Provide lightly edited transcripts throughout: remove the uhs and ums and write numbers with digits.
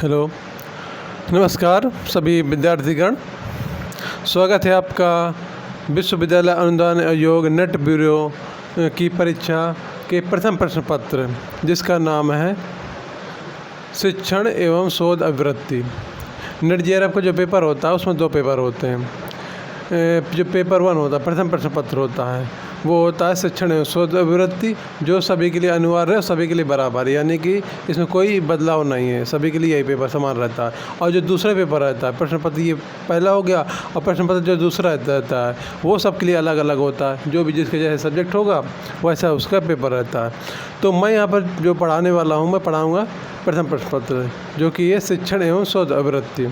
Hello, नमस्कार सभी विद्यार्थीगण। स्वागत है आपका विश्वविद्यालय अनुदान आयोग नेट ब्यूरो की परीक्षा के प्रथम प्रश्न पत्र, जिसका नाम है शिक्षण एवं शोध अभिवृत्ति। नेट जेआरएफ का जो पेपर होता है उसमें दो पेपर होते हैं। जो पेपर 1 होता है, प्रथम प्रश्न पत्र होता है, वो होता है शिक्षण एवं शोध अभिवृत्ति, जो सभी के लिए अनिवार्य है, सभी के लिए बराबर, यानी कि इसमें कोई बदलाव नहीं है, सभी के लिए यही पेपर समान रहता है। और जो दूसरा पेपर रहता है, प्रश्न पत्र ये पहला हो गया, और प्रश्न पत्र जो दूसरा रहता है वो सबके लिए अलग अलग होता है। जो भी जिसके जैसे सब्जेक्ट होगा वैसा उसका पेपर रहता है। तो मैं यहाँ पर जो पढ़ाने वाला हूँ, मैं पढ़ाऊँगा प्रथम प्रश्न पत्र, जो कि ये शिक्षण एवं शोध अभिवृत्ति।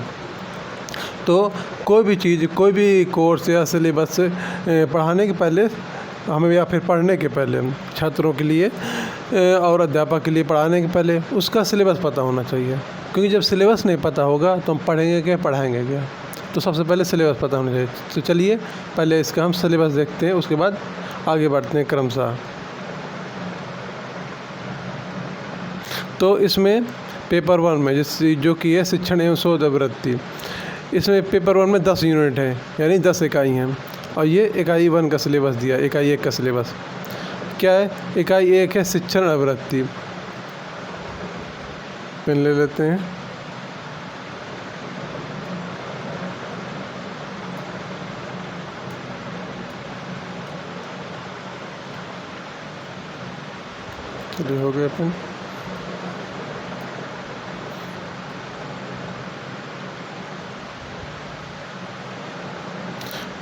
तो कोई भी चीज़, कोई भी कोर्स या सिलेबस पढ़ाने के पहले हमें, या फिर पढ़ने के पहले, छात्रों के लिए और अध्यापक के लिए पढ़ाने के पहले उसका सिलेबस पता होना चाहिए। क्योंकि जब सिलेबस नहीं पता होगा तो हम पढ़ेंगे क्या, पढ़ाएंगे क्या। तो सबसे पहले सिलेबस पता होना चाहिए। तो चलिए पहले इसका हम सिलेबस देखते हैं, उसके बाद आगे बढ़ते हैं क्रमशः। तो इसमें पेपर 1 में जो कि है शिक्षण एवं शोध अभिवृत्ति, इसमें पेपर 1 में 10 यूनिट हैं, यानी 10 इकाई हैं। और ये इकाई 1 का सिलेबस दिया, इकाई 1 का सिलेबस क्या है। इकाई 1 है शिक्षण अभिवृत्ति। पेन ले लेते हैं। चलिए हो गया पेन।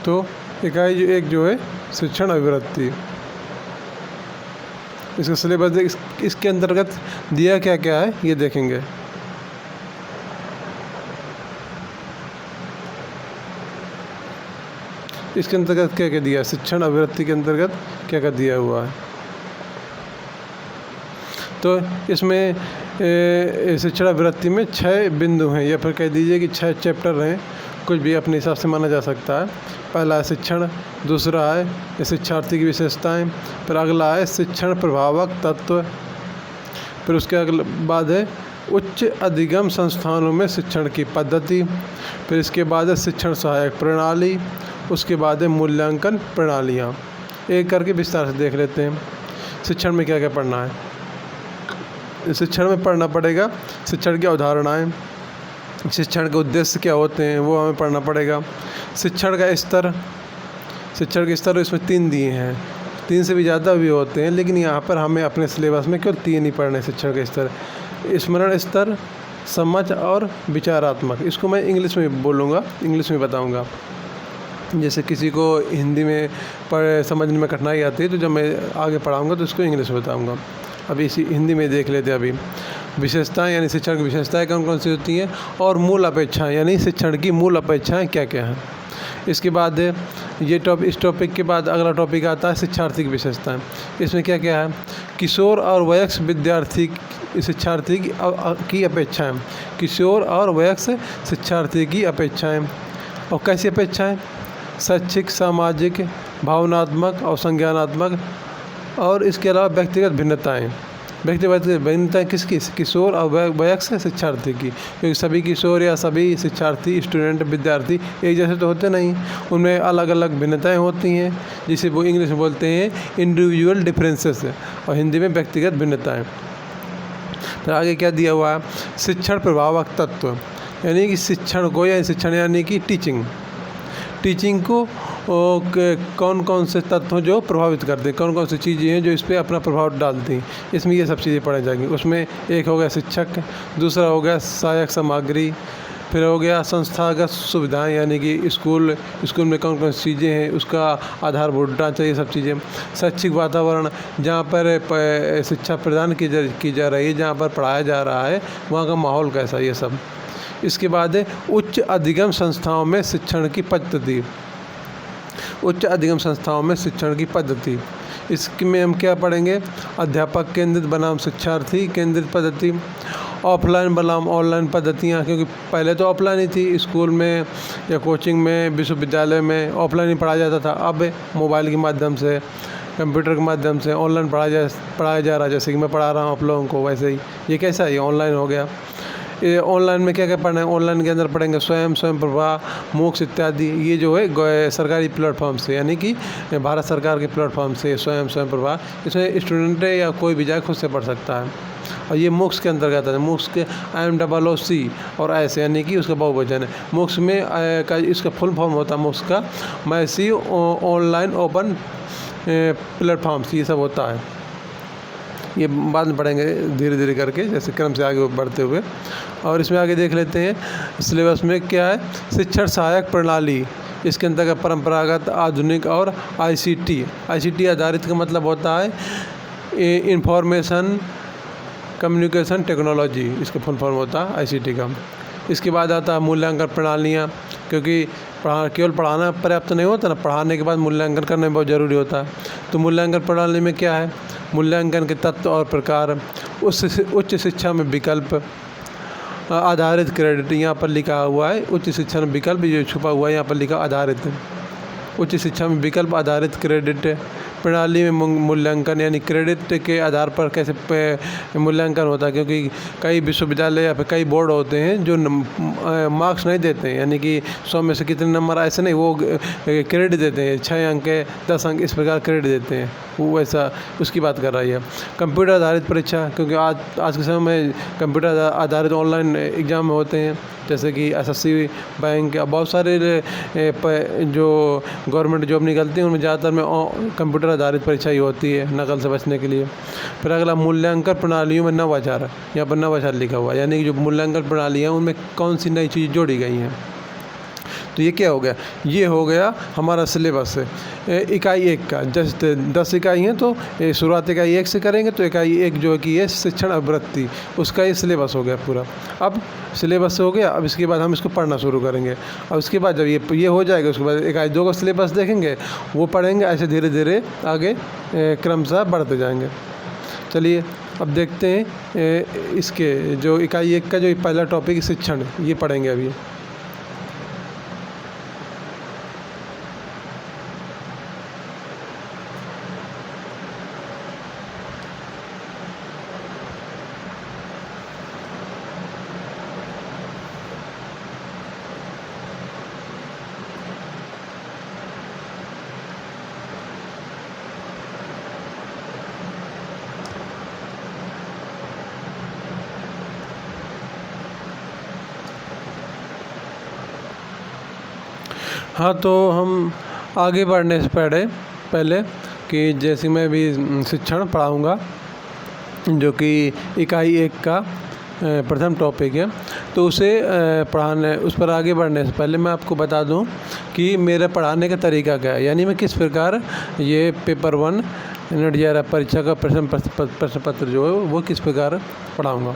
तो इकाई 1 जो है शिक्षण अभिवृत्ति, इसका सिलेबस इसके अंतर्गत दिया क्या क्या है ये देखेंगे। इसके अंतर्गत क्या क्या दिया है, शिक्षण अभिवृत्ति के अंतर्गत क्या क्या दिया हुआ है। तो इसमें शिक्षण अभिवृत्ति में 6 बिंदु हैं, या फिर कह दीजिए कि 6 चैप्टर हैं, कुछ भी अपने हिसाब से माना जा सकता है। पहला है शिक्षण, दूसरा है शिक्षार्थी की विशेषताएं, फिर अगला है शिक्षण प्रभावक तत्व, फिर उसके बाद है उच्च अधिगम संस्थानों में शिक्षण की पद्धति, फिर इसके बाद है शिक्षण सहायक प्रणाली, उसके बाद है मूल्यांकन प्रणालियाँ। एक करके विस्तार से देख लेते हैं। शिक्षण में क्या क्या पढ़ना है। शिक्षण में पढ़ना पड़ेगा शिक्षण की अवधारणाएँ, शिक्षण के उद्देश्य क्या होते हैं वो हमें पढ़ना पड़ेगा। शिक्षण का स्तर, शिक्षण के स्तर इसमें 3 दिए हैं, 3 से भी ज़्यादा भी होते हैं, लेकिन यहाँ पर हमें अपने सिलेबस में केवल 3 ही पढ़ने। शिक्षण के स्तर, स्मरण स्तर, समझ और विचारात्मक। इसको मैं इंग्लिश में बोलूँगा, इंग्लिश में बताऊँगा। जैसे किसी को हिंदी में समझने में कठिनाई आती है, तो जब मैं आगे पढ़ाऊँगा तो इसको इंग्लिश में बताऊँगा। अभी इसी हिंदी में देख लेते हैं। अभी विशेषताएं, यानी शिक्षण की विशेषताएं कौन कौन सी होती हैं, और मूल अपेक्षाएं, यानी शिक्षण की मूल अपेक्षाएं क्या क्या हैं। इसके बाद इस टॉपिक के बाद अगला टॉपिक आता है शिक्षार्थी की विशेषताएं। इसमें क्या क्या है, किशोर और वयस्क विद्यार्थी शिक्षार्थी की अपेक्षाएं, किशोर और वयस्क शिक्षार्थी की अपेक्षाएं। और कैसी अपेक्षाएं, शैक्षिक, सामाजिक, भावनात्मक और संज्ञानात्मक। और इसके अलावा व्यक्तिगत भिन्नताएँ। व्यक्तिगत भिन्नताएँ किसकी, किशोर और वयस्क शिक्षार्थी की। क्योंकि सभी किशोर या सभी शिक्षार्थी, स्टूडेंट, विद्यार्थी एक जैसे तो होते नहीं, उनमें अलग अलग भिन्नताएँ होती हैं, जिसे वो इंग्लिश में बोलते हैं इंडिविजुअल डिफरेंसेस, और हिंदी में व्यक्तिगत भिन्नताएँ। फिर आगे क्या दिया हुआ है, शिक्षण प्रभावक तत्व, यानी कि शिक्षण को, या शिक्षण यानी कि टीचिंग को कौन कौन से तत्व जो प्रभावित करते हैं, कौन कौन सी चीज़ें हैं जो इस पर अपना प्रभाव डालती हैं। इसमें ये सब चीज़ें पढ़ी जाएंगी। उसमें एक हो गया शिक्षक, दूसरा हो गया सहायक सामग्री, फिर हो गया संस्थागत सुविधाएं, यानी कि स्कूल में कौन कौन सी चीज़ें हैं, उसका आधारभूत ढांचा, ये सब चीज़ें। शैक्षिक वातावरण, जहाँ पर शिक्षा प्रदान की जा रही है, जहाँ पर पढ़ाया जा रहा है, वहाँ का माहौल कैसा, ये सब। इसके बाद है उच्च अधिगम संस्थाओं में शिक्षण की पद्धति, उच्च अधिगम संस्थाओं में शिक्षण की पद्धति। इसमें हम क्या पढ़ेंगे, अध्यापक केंद्रित बनाम शिक्षार्थी केंद्रित पद्धति, ऑफलाइन बनाम ऑनलाइन पद्धतियाँ। क्योंकि पहले तो ऑफलाइन ही थी, स्कूल में या कोचिंग में, विश्वविद्यालय में ऑफलाइन ही पढ़ाया जाता था। अब मोबाइल के माध्यम से, कंप्यूटर के माध्यम से ऑनलाइन पढ़ाया जा रहा है। जैसे कि मैं पढ़ा रहा हूँ आप लोगों को, वैसे ही ये कैसा है, ये ऑनलाइन हो गया। ये ऑनलाइन में क्या क्या पढ़ना है, ऑनलाइन के अंदर पढ़ेंगे स्वयं प्रभा, मोक्ष इत्यादि। ये जो है सरकारी प्लेटफॉर्म से, यानी कि भारत सरकार के प्लेटफॉर्म से स्वयं प्रभा, इसमें स्टूडेंट या कोई भी जाए खुद से पढ़ सकता है। और ये मोक्ष के अंतर्गत है। मोक्ष के MOOC और ऐसे, यानी कि उसका बहुवचन है। मोक्ष में इसका फुल फॉर्म होता है मोक्ष का मैसी ऑनलाइन ओपन प्लेटफॉर्म्स, ये सब होता है। ये बाद में पढ़ेंगे धीरे धीरे करके, जैसे क्रम से आगे बढ़ते हुए। और इसमें आगे देख लेते हैं सिलेबस में क्या है। शिक्षण सहायक प्रणाली, इसके अंतर्गत परंपरागत, आधुनिक और ICT आधारित का मतलब होता है इंफॉर्मेशन कम्युनिकेशन टेक्नोलॉजी, इसका फुल फॉर्म होता है ICT का। इसके बाद आता है मूल्यांकन प्रणालियाँ, क्योंकि केवल पढ़ाना पर्याप्त नहीं होता ना, पढ़ाने के बाद मूल्यांकन करना बहुत ज़रूरी होता है। तो मूल्यांकन प्रणाली में क्या है, मूल्यांकन के तत्व और प्रकार, उच्च शिक्षा में विकल्प आधारित क्रेडिट, यहाँ पर लिखा हुआ है उच्च शिक्षा में विकल्प, जो छुपा हुआ है यहाँ पर लिखा आधारित। उच्च शिक्षा में विकल्प आधारित क्रेडिट प्रणाली में मूल्यांकन, यानी क्रेडिट के आधार पर कैसे मूल्यांकन होता है, क्योंकि कई विश्वविद्यालय या फिर कई बोर्ड होते हैं जो मार्क्स नहीं देते हैं, यानी कि 100 में से कितने नंबर ऐसे नहीं, वो क्रेडिट देते हैं, 6 अंक 10 अंक इस प्रकार क्रेडिट देते हैं, वो वैसा उसकी बात कर रही है। कंप्यूटर आधारित परीक्षा, क्योंकि आज के समय में कंप्यूटर आधारित ऑनलाइन एग्ज़ाम होते हैं, जैसे कि SSC, बैंक, बहुत सारे जो गवर्नमेंट जॉब निकलती हैं उनमें ज़्यादातर में कंप्यूटर आधारित परीक्षा ही होती है, नकल से बचने के लिए। फिर अगला मूल्यांकन प्रणालियों में नवाचार, यहाँ पर नवाचार लिखा हुआ है, यानी कि जो मूल्यांकन प्रणालियाँ उनमें कौन सी नई चीज़ जोड़ी गई हैं। तो ये क्या हो गया, ये हो गया हमारा सिलेबस है इकाई 1 का। जैसे 10 इकाई हैं तो शुरुआत इकाई 1 से करेंगे, तो इकाई 1 जो है कि ये शिक्षण अभिवृत्ति, उसका ये सिलेबस हो गया पूरा। अब सिलेबस हो गया, अब इसके बाद हम इसको पढ़ना शुरू करेंगे। और उसके बाद जब ये हो जाएगा, उसके बाद इकाई 2 का सिलेबस देखेंगे, वो पढ़ेंगे, ऐसे धीरे धीरे आगे क्रमशः बढ़ते जाएंगे। चलिए अब देखते हैं इसके जो इकाई 1 का जो पहला टॉपिक शिक्षण, ये पढ़ेंगे अभी। हाँ, तो हम आगे बढ़ने से पहले कि जैसे मैं भी शिक्षण पढ़ाऊँगा, जो कि इकाई 1 का प्रथम टॉपिक है, तो उसे उस पर आगे बढ़ने से पहले मैं आपको बता दूं कि मेरा पढ़ाने का तरीका क्या है, यानी मैं किस प्रकार ये पेपर 1 नेट JRF परीक्षा का प्रश्न पत्र जो है वो किस प्रकार पढ़ाऊँगा।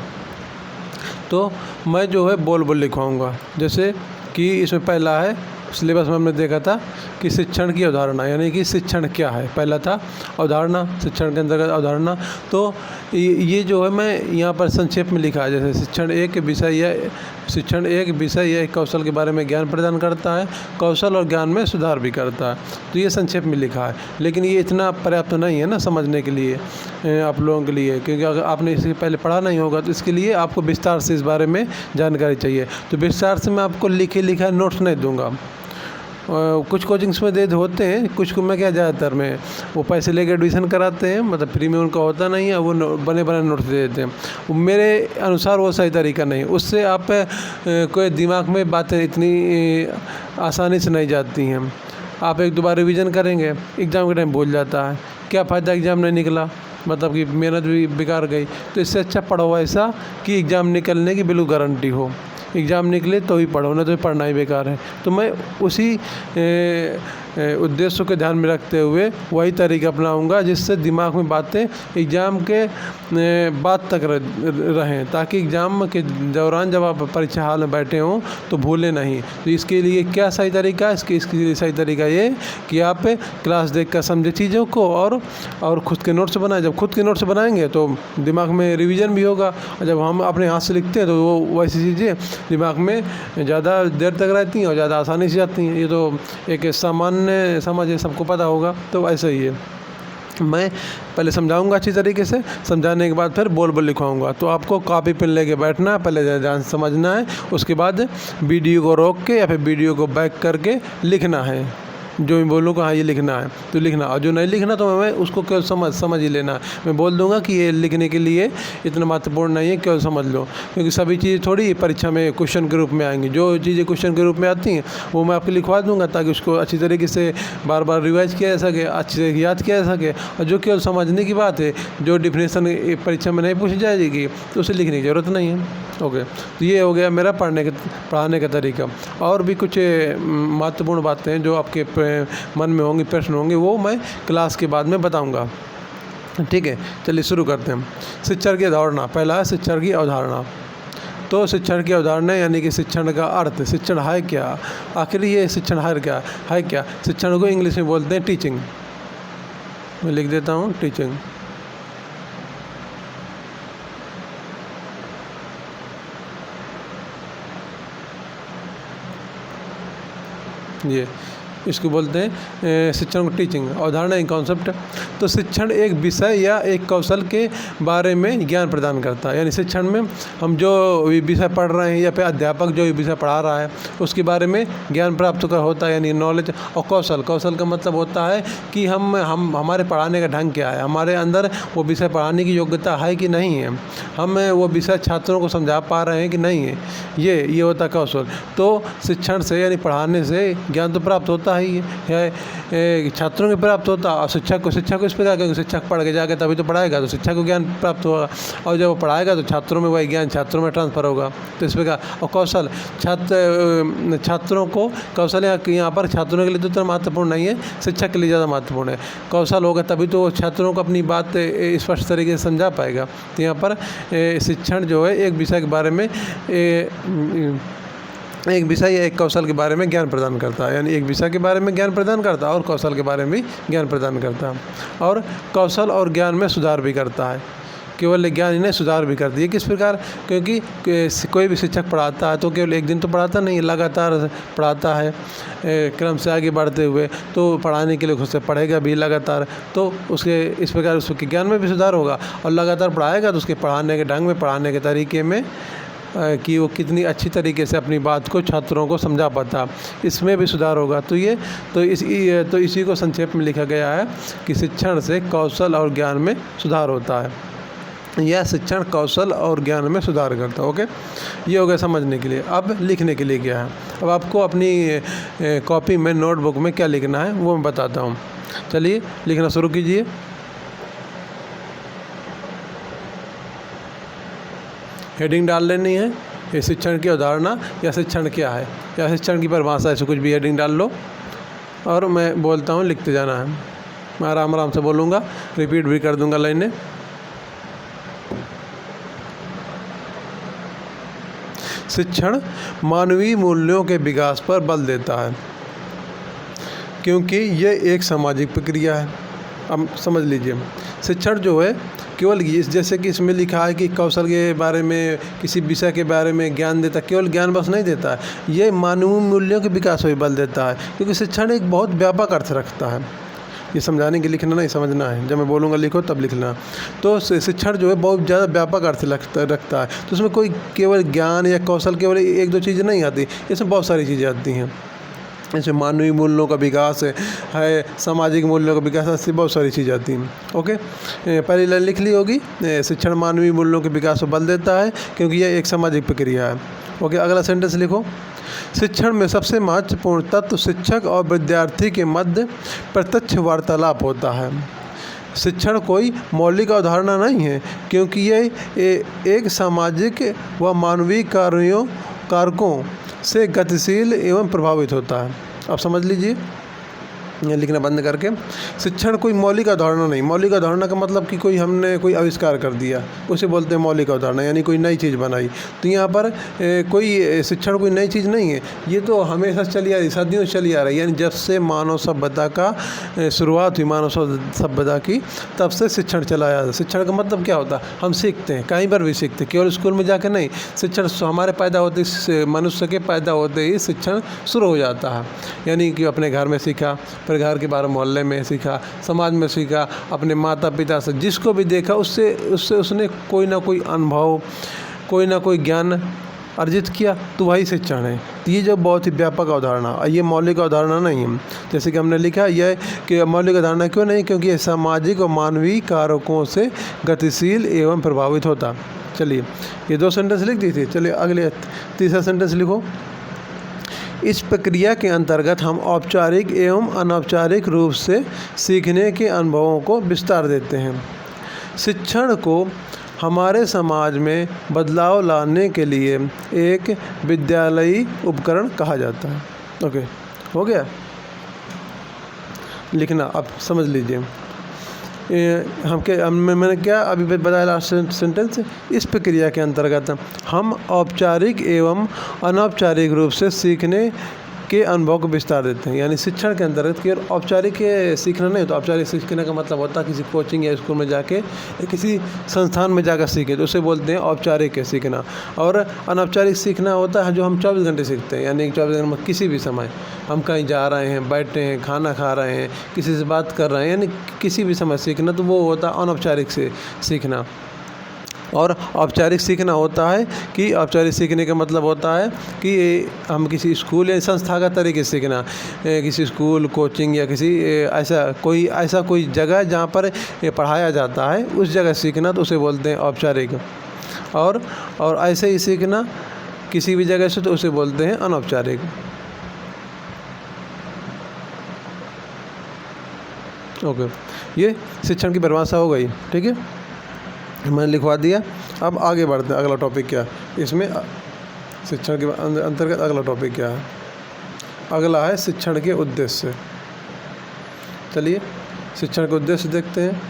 तो मैं जो है बोल लिखवाऊँगा, जैसे कि इसमें पहला है, सिलेबस में हमने देखा था कि शिक्षण की अवधारणा, यानी कि शिक्षण क्या है, पहला था अवधारणा, शिक्षण के अंतर्गत अवधारणा। तो ये जो है मैं यहाँ पर संक्षेप में लिखा है, जैसे शिक्षण एक विषय या एक कौशल के बारे में ज्ञान प्रदान करता है, कौशल और ज्ञान में सुधार भी करता है। तो ये संक्षेप में लिखा है, लेकिन ये इतना पर्याप्त नहीं है ना समझने के लिए आप लोगों के लिए, क्योंकि अगर आपने इससे पहले पढ़ा नहीं होगा तो इसके लिए आपको विस्तार से इस बारे में जानकारी चाहिए। तो विस्तार से मैं आपको लिखा नोट्स नहीं दूंगा। कुछ कोचिंग्स में होते हैं, कुछ को मैं क्या ज़्यादातर में वो पैसे लेकर एडमिशन कराते हैं, मतलब फ्री में उनका होता नहीं है, वो बने नोट्स दे देते हैं। मेरे अनुसार वो सही तरीका नहीं, उससे आप कोई दिमाग में बातें इतनी आसानी से नहीं जाती हैं। आप 1-2 बार रिवीजन करेंगे, एग्ज़ाम के टाइम भूल जाता है, क्या फ़ायदा एग्ज़ाम नहीं निकला, मतलब कि मेहनत भी बेकार गई। तो इससे अच्छा पढ़ो ऐसा कि एग्ज़ाम निकलने की बिल्कुल गारंटी हो, एग्ज़ाम निकले तो ही पढ़ो, ना तो पढ़ना ही बेकार है। तो मैं उसी उद्देश्य को ध्यान में रखते हुए वही तरीका अपनाऊंगा जिससे दिमाग में बातें एग्ज़ाम के बाद तक रहें, ताकि एग्ज़ाम के दौरान जब आप परीक्षा हॉल में बैठे हों तो भूलें नहीं। तो इसके लिए क्या सही तरीका है, इसके लिए सही तरीका ये कि आप क्लास देख कर समझे चीज़ों को और ख़ुद के नोट्स बनाएं। जब खुद के नोट्स बनाएंगे तो दिमाग में रिवीजन भी होगा, और जब हम अपने हाथ से लिखते हैं तो वो वैसी चीज़ें दिमाग में ज़्यादा देर तक रहती हैं और ज़्यादा आसानी से जाती हैं। ये तो एक सामान्य समझ है, सबको पता होगा, तो ऐसा ही है। मैं पहले समझाऊंगा अच्छी तरीके से, समझाने के बाद फिर बोल बोल लिखवाऊंगा। तो आपको कॉपी पेन लेके बैठना है, पहले ध्यान से समझना है, उसके बाद वीडियो को रोक के या फिर वीडियो को बैक करके लिखना है। जो मैं बोलूँगा हाँ ये लिखना है तो लिखना, और जो नहीं लिखना तो मैं उसको केवल समझ ही लेना। मैं बोल दूंगा कि ये लिखने के लिए इतना महत्वपूर्ण नहीं है, केवल समझ लो, क्योंकि सभी चीज़ें थोड़ी परीक्षा में क्वेश्चन के रूप में आएंगी। जो चीज़ें क्वेश्चन के रूप में आती हैं वो मैं आपको लिखवा दूंगा, ताकि उसको अच्छी तरीके से बार बार रिवाइज किया जा सके, अच्छे से याद किया जा सके। और जो केवल समझने की बात है, जो डिफिनेशन परीक्षा में नहीं पूछी जाएगी, तो उसे लिखने की ज़रूरत नहीं है। ओके, तो ये हो गया मेरा पढ़ाने का तरीका। और भी कुछ महत्वपूर्ण बातें हैं जो आपके मन में होंगी, प्रश्न होंगे, वो मैं क्लास के बाद में बताऊंगा। ठीक है, चलिए शुरू करते हैं। शिक्षण की अवधारणा, पहला है शिक्षण की अवधारणा। तो शिक्षण की अवधारणा यानी कि शिक्षण का अर्थ, शिक्षण है क्या, आखिर ये शिक्षण है क्या। शिक्षण को इंग्लिश में बोलते हैं टीचिंग। मैं लिख देता हूँ टीचिंग। ये इसको बोलते हैं शिक्षण को टीचिंग। अवधारणा एक कॉन्सेप्ट। तो शिक्षण एक विषय या एक कौशल के बारे में ज्ञान प्रदान करता है। यानी शिक्षण में हम जो विषय पढ़ रहे हैं या फिर अध्यापक जो विषय पढ़ा रहा है उसके बारे में ज्ञान प्राप्त कर होता है, यानी नॉलेज। और कौशल का मतलब होता है कि हम हमारे पढ़ाने का ढंग क्या है, हमारे अंदर वो विषय पढ़ाने की योग्यता है कि नहीं है, हम वो विषय छात्रों को समझा पा रहे हैं कि नहीं है, ये होता है कौशल। तो शिक्षण से यानी पढ़ाने से ज्ञान तो प्राप्त होता ही है, छात्रों को प्राप्त होता। और शिक्षा को इस प्रकार, क्योंकि शिक्षक पढ़ के जाके तभी तो पढ़ाएगा, तो शिक्षा को ज्ञान प्राप्त होगा। और जब वो पढ़ाएगा तो छात्रों में वही ज्ञान छात्रों में ट्रांसफर होगा। तो इस प्रकार। और कौशल, छात्रों को कौशल यहाँ पर छात्रों के लिए तो इतना महत्वपूर्ण नहीं है, शिक्षक के लिए ज़्यादा महत्वपूर्ण है। कौशल होगा तभी तो वो छात्रों को अपनी बात स्पष्ट तरीके से समझा पाएगा। तो यहाँ पर शिक्षण जो है एक विषय के बारे में एक विषय या एक कौशल के बारे में ज्ञान प्रदान करता है, यानी एक विषय के बारे में ज्ञान प्रदान करता है और कौशल के बारे में भी ज्ञान प्रदान करता है। और कौशल और ज्ञान में सुधार भी करता है, केवल ज्ञान ही नहीं सुधार भी करती है। किस प्रकार, क्योंकि कोई भी शिक्षक पढ़ाता है तो केवल एक दिन तो पढ़ाता नहीं, लगातार पढ़ाता है क्रम से आगे बढ़ते हुए। तो पढ़ाने के लिए खुद से पढ़ेगा भी लगातार, तो उसके इस प्रकार उसके ज्ञान में भी सुधार होगा। और लगातार पढ़ाएगा तो उसके पढ़ाने के ढंग में, पढ़ाने के तरीके में कि वो कितनी अच्छी तरीके से अपनी बात को छात्रों को समझा पाता, इसमें भी सुधार होगा। तो इसी को संक्षेप में लिखा गया है कि शिक्षण से कौशल और ज्ञान में सुधार होता है, यह शिक्षण कौशल और ज्ञान में सुधार करता है। ओके, ये हो गया समझने के लिए। अब लिखने के लिए क्या है, अब आपको अपनी कॉपी में, नोटबुक में क्या लिखना है वो मैं बताता हूँ। चलिए लिखना शुरू कीजिए। हेडिंग डाल लेनी है, ये शिक्षण की अवधारणा या शिक्षण क्या है या शिक्षण की परिभाषा, ऐसे कुछ भी हेडिंग डाल लो। और मैं बोलता हूँ, लिखते जाना है। मैं आराम से बोलूँगा, रिपीट भी कर दूँगा लाइनें। शिक्षण मानवीय मूल्यों के विकास पर बल देता है, क्योंकि ये एक सामाजिक प्रक्रिया है। अब समझ लीजिए, शिक्षण जो है केवल जैसे कि इसमें लिखा है कि कौशल के बारे में, किसी विषय के बारे में ज्ञान देता, केवल ज्ञान बस नहीं देता है, ये मानवीय मूल्यों के विकास पर बल देता है। क्योंकि शिक्षण एक बहुत व्यापक अर्थ रखता है, ये समझाने के लिखना नहीं, समझना है। जब मैं बोलूँगा लिखो तब लिखना। तो शिक्षण जो है बहुत ज़्यादा व्यापक अर्थ रखता है। तो उसमें कोई केवल ज्ञान या कौशल केवल एक दो चीज़ें नहीं आती, इसमें बहुत सारी चीज़ें आती हैं। इसमें मानवीय मूल्यों का विकास है, सामाजिक मूल्यों का विकास, ऐसी बहुत सारी चीज़ें आती हैं। ओके, पहली लाइन लिख ली होगी, शिक्षण मानवीय मूल्यों के विकास पर बल देता है क्योंकि यह एक सामाजिक प्रक्रिया है। ओके, अगला सेंटेंस लिखो। शिक्षण में सबसे महत्वपूर्ण तत्व शिक्षक और विद्यार्थी के मध्य प्रत्यक्ष वार्तालाप होता है। शिक्षण कोई मौलिक अवधारणा नहीं है, क्योंकि यह एक सामाजिक व मानवीय कारकों से गतिशील एवं प्रभावित होता है। अब समझ लीजिए, लिखना बंद करके। शिक्षण कोई मौलिक अवधारणा नहीं। मौलिक अवधारणा का मतलब कि हमने कोई आविष्कार कर दिया, उसे बोलते हैं मौलिक अवधारणा, यानी कोई नई चीज़ बनाई। तो यहाँ पर कोई शिक्षण कोई नई चीज़ नहीं है, ये तो हमेशा चली आ रही, सदियों से चली आ रही है। यानी जब से मानव सभ्यता का शुरुआत हुई, मानव सभ्यता की, तब से शिक्षण चला आया। शिक्षण का मतलब क्या होता है, हम सीखते हैं, कहीं पर भी सीखते, केवल स्कूल में जाकर नहीं। शिक्षण हमारे पैदा होते, मनुष्य के पैदा होते ही शिक्षण शुरू हो जाता है। यानी कि अपने घर में सीखा, फिर घर के बाहर मोहल्ले में सीखा, समाज में सीखा, अपने माता पिता से, जिसको भी देखा उससे उसने कोई ना कोई अनुभव, कोई ना कोई ज्ञान अर्जित किया, तो वही शिक्षण है। तो ये जो बहुत ही व्यापक अवधारणा, ये मौलिक अवधारणा नहीं है। जैसे कि हमने लिखा यह कि मौलिक अवधारणा क्यों नहीं, क्योंकि ये सामाजिक और मानवीय कारकों से गतिशील एवं प्रभावित होता। चलिए ये 2 सेंटेंस लिख दी थी। चलिए अगले तीसरा सेंटेंस लिखो। इस प्रक्रिया के अंतर्गत हम औपचारिक एवं अनौपचारिक रूप से सीखने के अनुभवों को विस्तार देते हैं। शिक्षण को हमारे समाज में बदलाव लाने के लिए एक विद्यालयी उपकरण कहा जाता है। ओके, हो गया लिखना। अब समझ लीजिए मैंने क्या अभी बताया लास्ट सेंटेंस। इस प्रक्रिया के अंतर्गत हम औपचारिक एवं अनौपचारिक रूप से सीखने के अनुभव को विस्तार देते हैं। यानी शिक्षण के अंतर्गत केवल औपचारिक सीखना नहीं होता। औपचारिक सीखने का मतलब होता है किसी कोचिंग या स्कूल में जाके, किसी संस्थान में जाकर सीखे, तो उसे बोलते हैं औपचारिक सीखना। और अनौपचारिक सीखना होता है जो हम 24 घंटे सीखते हैं। यानी 24 घंटे में किसी भी समय हम कहीं जा रहे हैं, बैठे हैं, खाना खा रहे हैं, किसी से बात कर रहे हैं, यानी किसी भी समय सीखना, तो वो होता है अनौपचारिक से सीखना। और औपचारिक सीखना होता है कि औपचारिक सीखने का मतलब होता है कि हम किसी स्कूल या संस्थागत तरीके से सीखना, किसी स्कूल, कोचिंग या किसी ऐसा कोई जगह जहाँ पर पढ़ाया जाता है, उस जगह सीखना, तो उसे बोलते हैं औपचारिक। और ऐसे ही सीखना किसी भी जगह से, तो उसे बोलते हैं अनौपचारिक। ओके, ये शिक्षण की परिभाषा हो गई। ठीक है, मैंने लिखवा दिया। अब आगे बढ़ते हैं। अगला टॉपिक क्या है इसमें, शिक्षण के अंतर्गत अगला टॉपिक क्या है? अगला है शिक्षण के उद्देश्य। चलिए शिक्षण के उद्देश्य देखते हैं।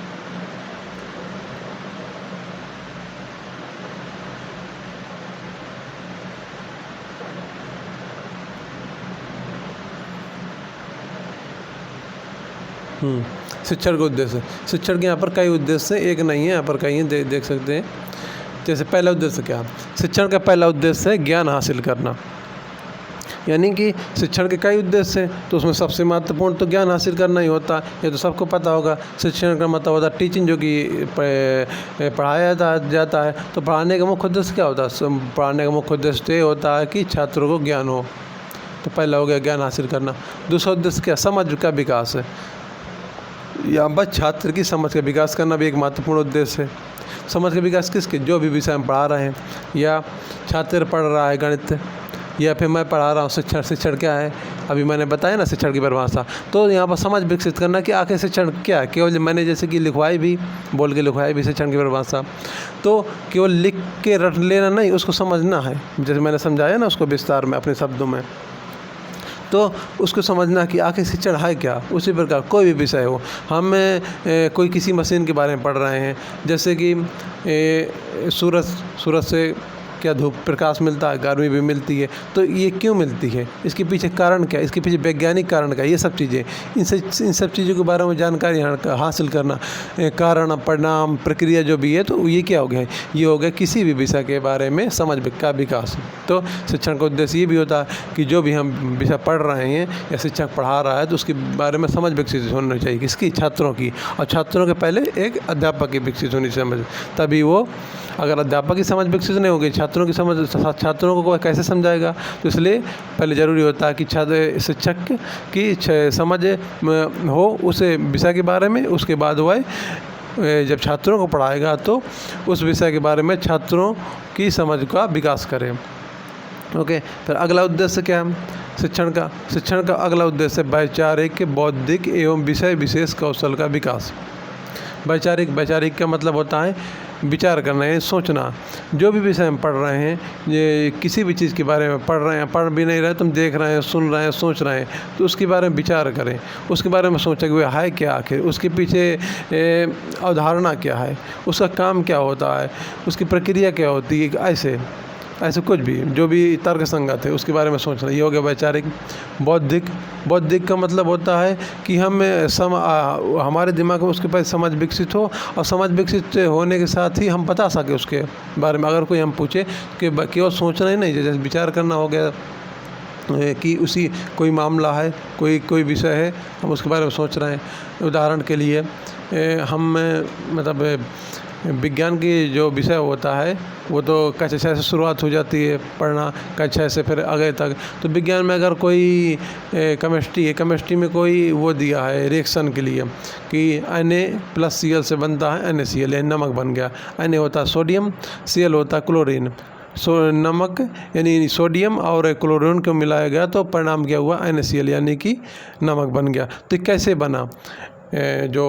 शिक्षण का उद्देश्य, शिक्षण के यहाँ पर कई उद्देश्य हैं, एक नहीं है, यहाँ पर कई हैं, देख सकते हैं। जैसे पहला उद्देश्य क्या है? शिक्षण का पहला उद्देश्य है ज्ञान हासिल करना। यानी कि शिक्षण के कई उद्देश्य हैं, तो उसमें सबसे महत्वपूर्ण तो ज्ञान हासिल करना ही होता है। ये तो सबको पता होगा। शिक्षण का मतलब होता है टीचिंग, जो कि पढ़ाया जाता है। तो पढ़ाने का मुख्य उद्देश्य क्या होता है? पढ़ाने का मुख्य उद्देश्य ये होता है कि छात्रों को ज्ञान हो। तो पहला हो गया ज्ञान हासिल करना। दूसरा उद्देश्य क्या? समझ का विकास है। यहाँ पर छात्र की समझ का विकास करना भी एक महत्वपूर्ण उद्देश्य है। समझ का विकास किसके? जो भी विषय हम पढ़ा रहे हैं, या छात्र पढ़ रहा है गणित, या फिर मैं पढ़ा रहा हूँ शिक्षण। शिक्षण क्या है? अभी मैंने बताया ना शिक्षण की परिभाषा। तो यहाँ पर समझ विकसित करना कि आखिर शिक्षण क्या है। केवल मैंने जैसे कि लिखवाई भी, बोल के लिखवाई भी शिक्षण की परिभाषा, तो केवल लिख के रट लेना नहीं, उसको समझना है। जैसे मैंने समझाया ना उसको विस्तार में अपने शब्दों में, तो उसको समझना कि आखिर शिक्षण है क्या। उसी प्रकार कोई भी विषय हो, हम कोई किसी मशीन के बारे में पढ़ रहे हैं, जैसे कि सूरज से क्या धूप प्रकाश मिलता है, गर्मी भी मिलती है, तो ये क्यों मिलती है, इसके पीछे कारण क्या है, इसके पीछे वैज्ञानिक कारण क्या है, ये सब चीज़ें, इन सब चीज़ों के बारे में जानकारी हासिल करना, कारण, परिणाम, प्रक्रिया जो भी है, तो ये क्या हो गया? ये हो गया किसी भी विषय के बारे में समझ का विकास। तो शिक्षण का उद्देश्य ये भी होता है कि जो भी हम विषय पढ़ रहे हैं या शिक्षक पढ़ा रहा है, तो उसके बारे में समझ विकसित होनी चाहिए। किसकी? छात्रों की। और छात्रों के पहले एक अध्यापक की विकसित होनी समझ, तभी वो, अगर अध्यापक की समझ विकसित नहीं होगी, छात्रों की समझ, छात्रों को कैसे समझाएगा? तो इसलिए पहले ज़रूरी होता है कि शिक्षक की समझ हो उस विषय के बारे में। उसके बाद वह जब छात्रों को पढ़ाएगा तो उस विषय के बारे में छात्रों की समझ का विकास करें। ओके, फिर अगला उद्देश्य क्या है शिक्षण का अगला उद्देश्य वैचारिक, बौद्धिक एवं विषय विशेष कौशल का विकास। वैचारिक का मतलब होता है विचार करना है, सोचना। जो भी विषय हम पढ़ रहे हैं, ये किसी भी चीज़ के बारे में पढ़ रहे हैं, पढ़ भी नहीं रहे, तुम देख रहे हैं, सुन रहे हैं, सोच रहे हैं, तो उसके बारे में विचार करें, उसके बारे में सोचें कि वह है क्या, आखिर उसके पीछे अवधारणा क्या है, उसका काम क्या होता है, उसकी प्रक्रिया क्या होती है, ऐसे कुछ भी जो भी तर्क संगत है उसके बारे में सोचना। ये हो गया वैचारिक। बौद्धिक का मतलब होता है कि हमारे दिमाग में उसके पास समझ विकसित हो, और समझ विकसित होने के साथ ही हम बता सके उसके बारे में। अगर कोई हम पूछे कि केवल सोचना ही नहीं, जैसे विचार करना हो गया, कि उसी कोई मामला है, कोई विषय है, हम उसके बारे में सोच रहे हैं। उदाहरण के लिए हम मतलब विज्ञान की जो विषय होता है वो तो कक्षा 6 से शुरुआत हो जाती है पढ़ना, कक्षा 6 से फिर आगे तक। तो विज्ञान में अगर कोई केमिस्ट्री है, केमिस्ट्री में कोई वो दिया है रिएक्शन के लिए कि Na+Cl से बनता है NaCl, यानी नमक बन गया। Na होता है सोडियम, Cl होता है क्लोरीन। नमक यानी सोडियम और क्लोरीन को मिलाया गया तो परिणाम क्या हुआ, NaCl यानी कि नमक बन गया। तो कैसे बना, जो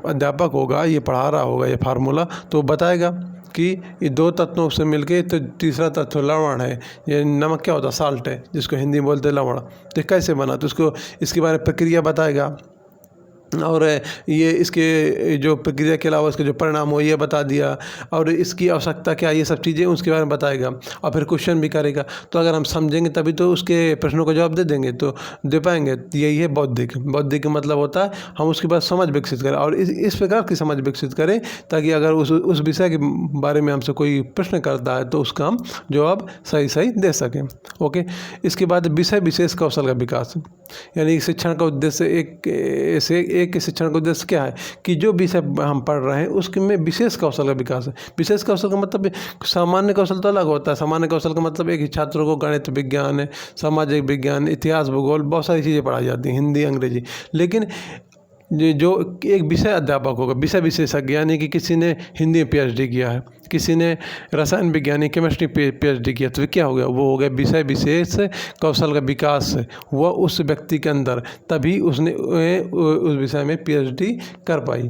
अध्यापक होगा ये पढ़ा रहा होगा ये फार्मूला, तो बताएगा कि ये दो तत्वों से मिलके तो तीसरा तत्व लवण है। ये नमक क्या होता है, साल्ट है, जिसको हिंदी में बोलते हैं लवण। तो कैसे बना, तो उसको इसके बारे में प्रक्रिया बताएगा, और ये इसके जो प्रक्रिया के अलावा इसके जो परिणाम हो ये बता दिया, और इसकी आवश्यकता क्या, ये सब चीज़ें उसके बारे में बताएगा, और फिर क्वेश्चन भी करेगा। तो अगर हम समझेंगे तभी तो उसके प्रश्नों का जवाब दे देंगे, तो दे पाएंगे। यही है बौद्धिक। बौद्धिक का मतलब होता है हम उसके बाद समझ विकसित करें, और इस प्रकार की समझ विकसित करें ताकि अगर उस विषय के बारे में हमसे कोई प्रश्न करता है तो उसका हम जवाब सही दे सकें। ओके। इसके बाद विषय विशेष कौशल का विकास, यानी शिक्षण का उद्देश्य एक शिक्षण का उद्देश्य क्या है कि जो विषय हम पढ़ रहे हैं उसके में विशेष कौशल का विकास है। विशेष कौशल का मतलब सामान्य कौशल तो अलग होता है। सामान्य कौशल का मतलब एक ही छात्रों को गणित, विज्ञान, सामाजिक विज्ञान, इतिहास, भूगोल, बहुत सारी चीज़ें पढ़ाई जाती हैं, हिंदी, अंग्रेजी। लेकिन जो एक विषय अध्यापक होगा, विषय विशेषज्ञ, यानी कि किसी ने हिंदी में PhD किया है, किसी ने रसायन विज्ञान केमिस्ट्री PhD किया, तो क्या हो गया, वो हो गया विषय विशेष कौशल का विकास हुआ उस व्यक्ति के अंदर, तभी उसने उस विषय में PhD कर पाई।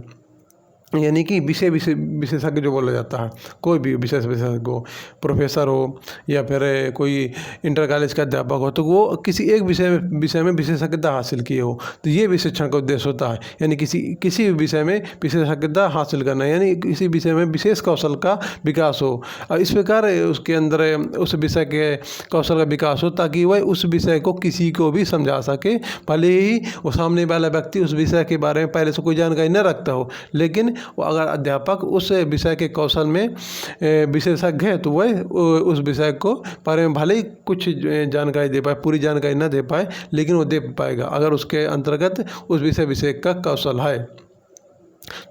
यानी कि विषय विशेषज्ञ जो बोला जाता है, कोई भी विषय विशेषज्ञ हो, प्रोफेसर हो या फिर कोई इंटर कॉलेज का अध्यापक हो, तो वो किसी एक विषय में विशेषज्ञता हासिल किए हो, तो ये भी शिक्षण का उद्देश्य होता है। यानी किसी विषय में विशेषज्ञता हासिल करना, यानी किसी विषय में विशेष कौशल का विकास हो, और इस प्रकार उसके अंदर उस विषय के कौशल का विकास हो ताकि वह उस विषय को किसी को भी समझा सके, भले ही वो सामने वाला व्यक्ति उस विषय के बारे में पहले से कोई जानकारी न रखता हो, लेकिन वो अगर अध्यापक उस विषय के कौशल में विशेषज्ञ है तो वह उस विषय को बारे में भले ही कुछ जानकारी दे पाए, पूरी जानकारी न दे पाए, लेकिन वो दे पाएगा अगर उसके अंतर्गत उस विषय का कौशल है।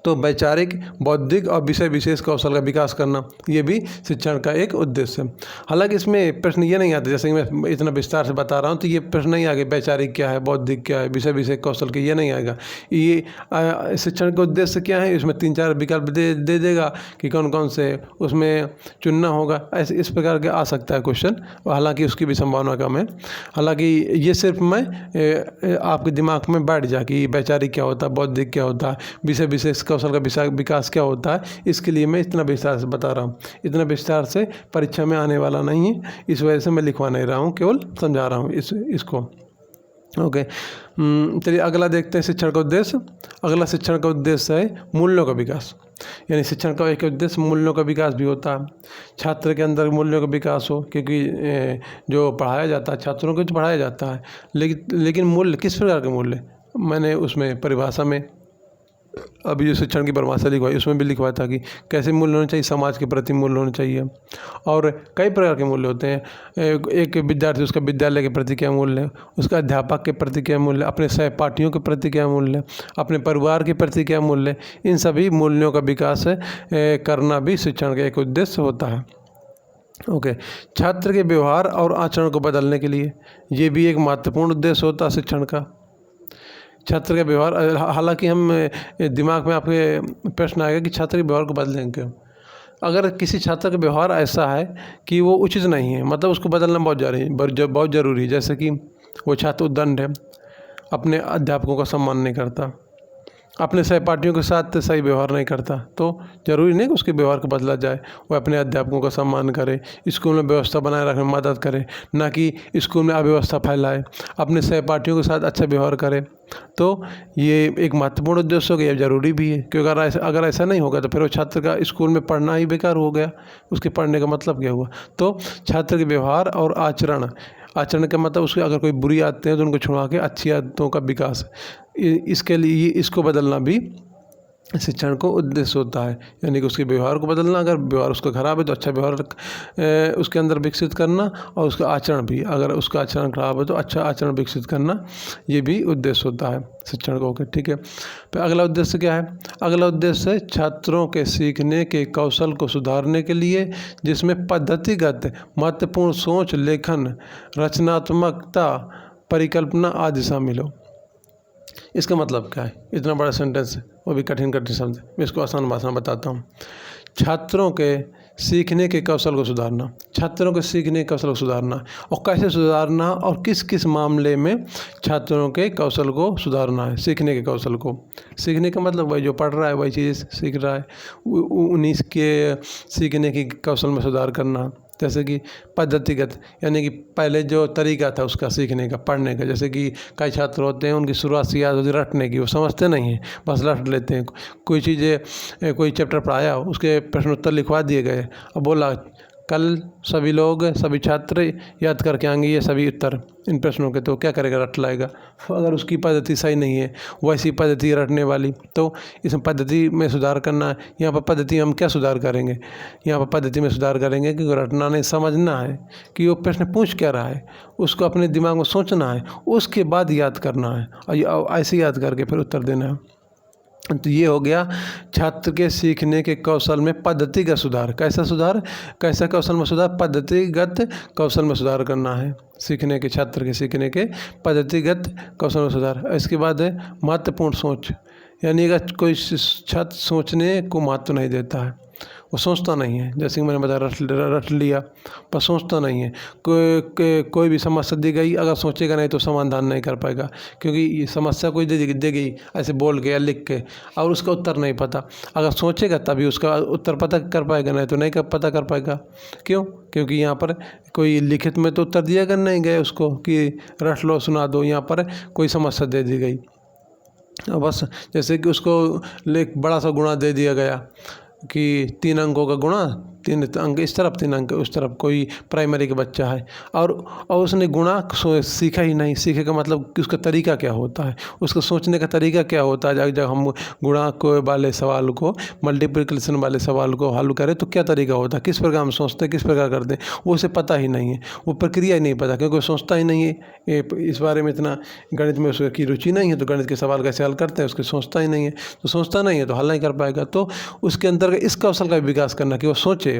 तो वैचारिक, बौद्धिक और विषय विशेष कौशल का विकास करना, ये भी शिक्षण का एक उद्देश्य है। हालांकि इसमें प्रश्न ये नहीं आते, जैसे कि मैं इतना विस्तार से बता रहा हूँ तो ये प्रश्न नहीं आगे वैचारिक क्या है, बौद्धिक क्या है, विषय विशेष कौशल के, ये नहीं आएगा। ये शिक्षण का उद्देश्य क्या है, इसमें 3-4 विकल्प दे देगा कि कौन कौन से उसमें चुनना होगा, ऐसे इस प्रकार के आ सकता है क्वेश्चन, हालांकि उसकी भी संभावना कम है। हालांकि ये सिर्फ मैं आपके दिमाग में बैठ जा कि वैचारिक क्या होता है, बौद्धिक क्या होता है, विषय विशेष कौशल का विकास क्या होता है, इसके लिए मैं इतना विस्तार से बता रहा हूँ। इतना विस्तार से परीक्षा में आने वाला नहीं है, इस वजह से मैं लिखवा नहीं रहा हूँ, केवल समझा रहा हूँ इसको। ओके। चलिए अगला देखते हैं शिक्षण का उद्देश्य। अगला शिक्षण का उद्देश्य है मूल्यों का विकास, यानी शिक्षण का एक उद्देश्य मूल्यों का विकास भी होता है। छात्र के अंदर मूल्यों का विकास हो, क्योंकि जो पढ़ाया जाता है छात्रों को तो पढ़ाया जाता है, लेकिन मूल्य किस प्रकार के मूल्य, मैंने उसमें परिभाषा में अभी जो शिक्षण की परिभाषा लिखवाई उसमें भी लिखवाया था कि कैसे मूल्य होने चाहिए, समाज के प्रति मूल्य होने चाहिए, और कई प्रकार के मूल्य होते हैं। एक विद्यार्थी, उसका विद्यालय के प्रति क्या मूल्य है, उसका अध्यापक के प्रति क्या मूल्य, अपने सहपाठियों के प्रति क्या मूल्य, अपने परिवार के प्रति क्या मूल्य, इन सभी मूल्यों का विकास करना भी शिक्षण का एक उद्देश्य होता है। ओके। छात्र के व्यवहार और आचरण को बदलने के लिए ये भी एक महत्वपूर्ण उद्देश्य होता है शिक्षण का। छात्र का व्यवहार, हालांकि हम दिमाग में आपके प्रश्न आएगा कि छात्र के व्यवहार को बदलेंगे क्यों। अगर किसी छात्र का व्यवहार ऐसा है कि वो उचित नहीं है, मतलब उसको बदलना बहुत ज़रूरी है। जैसे कि वो छात्र उद्दंड है, अपने अध्यापकों का सम्मान नहीं करता, अपने सहपाठियों के साथ सही व्यवहार नहीं करता, तो ज़रूरी नहीं कि उसके व्यवहार को बदला जाए। वो अपने अध्यापकों का सम्मान करे, स्कूल में व्यवस्था बनाए रखने में मदद करे, ना कि स्कूल में अव्यवस्था फैलाए, अपने सहपाठियों के साथ अच्छा व्यवहार करे। तो ये एक महत्वपूर्ण उद्देश्य हो गया, ज़रूरी भी है, क्योंकि अगर ऐसा नहीं होगा तो फिर वो छात्र का स्कूल में पढ़ना ही बेकार हो गया, उसके पढ़ने का मतलब क्या हुआ। तो छात्र के व्यवहार और आचरण का मतलब उसके अगर कोई बुरी आदतें हैं तो उनको छुड़ा के अच्छी आदतों का विकास, इसके लिए इसको बदलना भी शिक्षण को उद्देश्य होता है, यानी कि उसके व्यवहार को बदलना, अगर व्यवहार उसका खराब है तो अच्छा व्यवहार उसके अंदर विकसित करना, और उसका आचरण भी, अगर उसका आचरण खराब है तो अच्छा आचरण विकसित करना, ये भी उद्देश्य होता है शिक्षण को। ठीक है, फिर अगला उद्देश्य क्या है? अगला उद्देश्य है छात्रों के सीखने के कौशल को सुधारने के लिए, जिसमें पद्धतिगत महत्वपूर्ण सोच, लेखन, रचनात्मकता, परिकल्पना आदि शामिल हो। इसका मतलब क्या है? इतना बड़ा सेंटेंस है, वो भी कठिन कठिन शब्द, मैं इसको आसान भाषा में बताता हूँ। छात्रों के सीखने के कौशल को सुधारना, छात्रों के सीखने के कौशल को सुधारना, और कैसे सुधारना, और किस किस मामले में छात्रों के कौशल को सुधारना है। सीखने के कौशल को, सीखने का मतलब वही जो पढ़ रहा है वही चीज़ सीख रहा है, उन्हीं के सीखने की कौशल में सुधार करना। जैसे कि पद्धतिगत, यानी कि पहले जो तरीका था उसका सीखने का, पढ़ने का, जैसे कि कई छात्र होते हैं उनकी शुरुआत से याद होती है रटने की, वो समझते नहीं हैं, बस रट लेते हैं। कोई चीज़ें, कोई चैप्टर पढ़ाया, उसके प्रश्न उत्तर लिखवा दिए गए, अब बोला कल सभी लोग, सभी छात्र याद करके आएंगे ये सभी उत्तर इन प्रश्नों के, तो क्या करेगा? रट लाएगा। अगर उसकी पद्धति सही नहीं है, वैसी पद्धति रटने वाली, तो इस पद्धति में सुधार करना है। यहाँ पर पद्धति हम क्या सुधार करेंगे? यहाँ पर पद्धति में सुधार करेंगे कि रटना नहीं, समझना है कि वो प्रश्न पूछ क्या रहा है, उसको अपने दिमाग में सोचना है, उसके बाद याद करना है, और ऐसे याद करके फिर उत्तर देना है। तो ये हो गया छात्र के सीखने के कौशल में पद्धतिगत सुधार। कैसा सुधार? कैसा कौशल में सुधार? पद्धतिगत कौशल में सुधार करना है, सीखने के, छात्र के सीखने के पद्धतिगत कौशल में सुधार। इसके बाद है महत्वपूर्ण सोच, यानी अगर कोई छात्र सोचने को महत्व नहीं देता है, वो सोचता नहीं है, जैसे कि मैंने बताया रट लिया पर सोचता नहीं है। कोई भी समस्या दी गई, अगर सोचेगा नहीं तो समाधान नहीं कर पाएगा, क्योंकि ये समस्या कोई दे गई ऐसे बोल के या लिख के, और उसका उत्तर नहीं पता, अगर सोचेगा तभी उसका उत्तर पता कर पाएगा, नहीं तो नहीं पता कर पाएगा। क्यों? क्योंकि यहाँ पर कोई लिखित में तो उत्तर दिया कर नहीं गए उसको कि रट लो, सुना दो, यहाँ पर कोई समस्या दे दी गई, बस जैसे कि उसको बड़ा सा गुणा दे दिया गया कि 3 अंकों का गुणा, 3 अंक इस तरफ 3 अंक उस तरफ, कोई प्राइमरी का बच्चा है और उसने गुणा सीखा ही नहीं। सीखे का मतलब कि उसका तरीका क्या होता है, उसका सोचने का तरीका क्या होता है। जब हम गुणा को वाले सवाल को, मल्टीप्लिकेशन वाले सवाल को हल करें तो क्या तरीका होता है, किस प्रकार हम सोचते हैं, किस प्रकार करते हैं, वो उसे पता ही नहीं है, वो प्रक्रिया ही नहीं पता, क्योंकि वो सोचता ही नहीं है। इस बारे में इतना गणित में उसकी रुचि नहीं है, तो गणित के सवाल कैसे हल करते हैं उसके सोचता ही नहीं है, तो सोचता नहीं है तो हल नहीं कर पाएगा। तो उसके अंदर इस कौशल का विकास करना कि वो सोचे,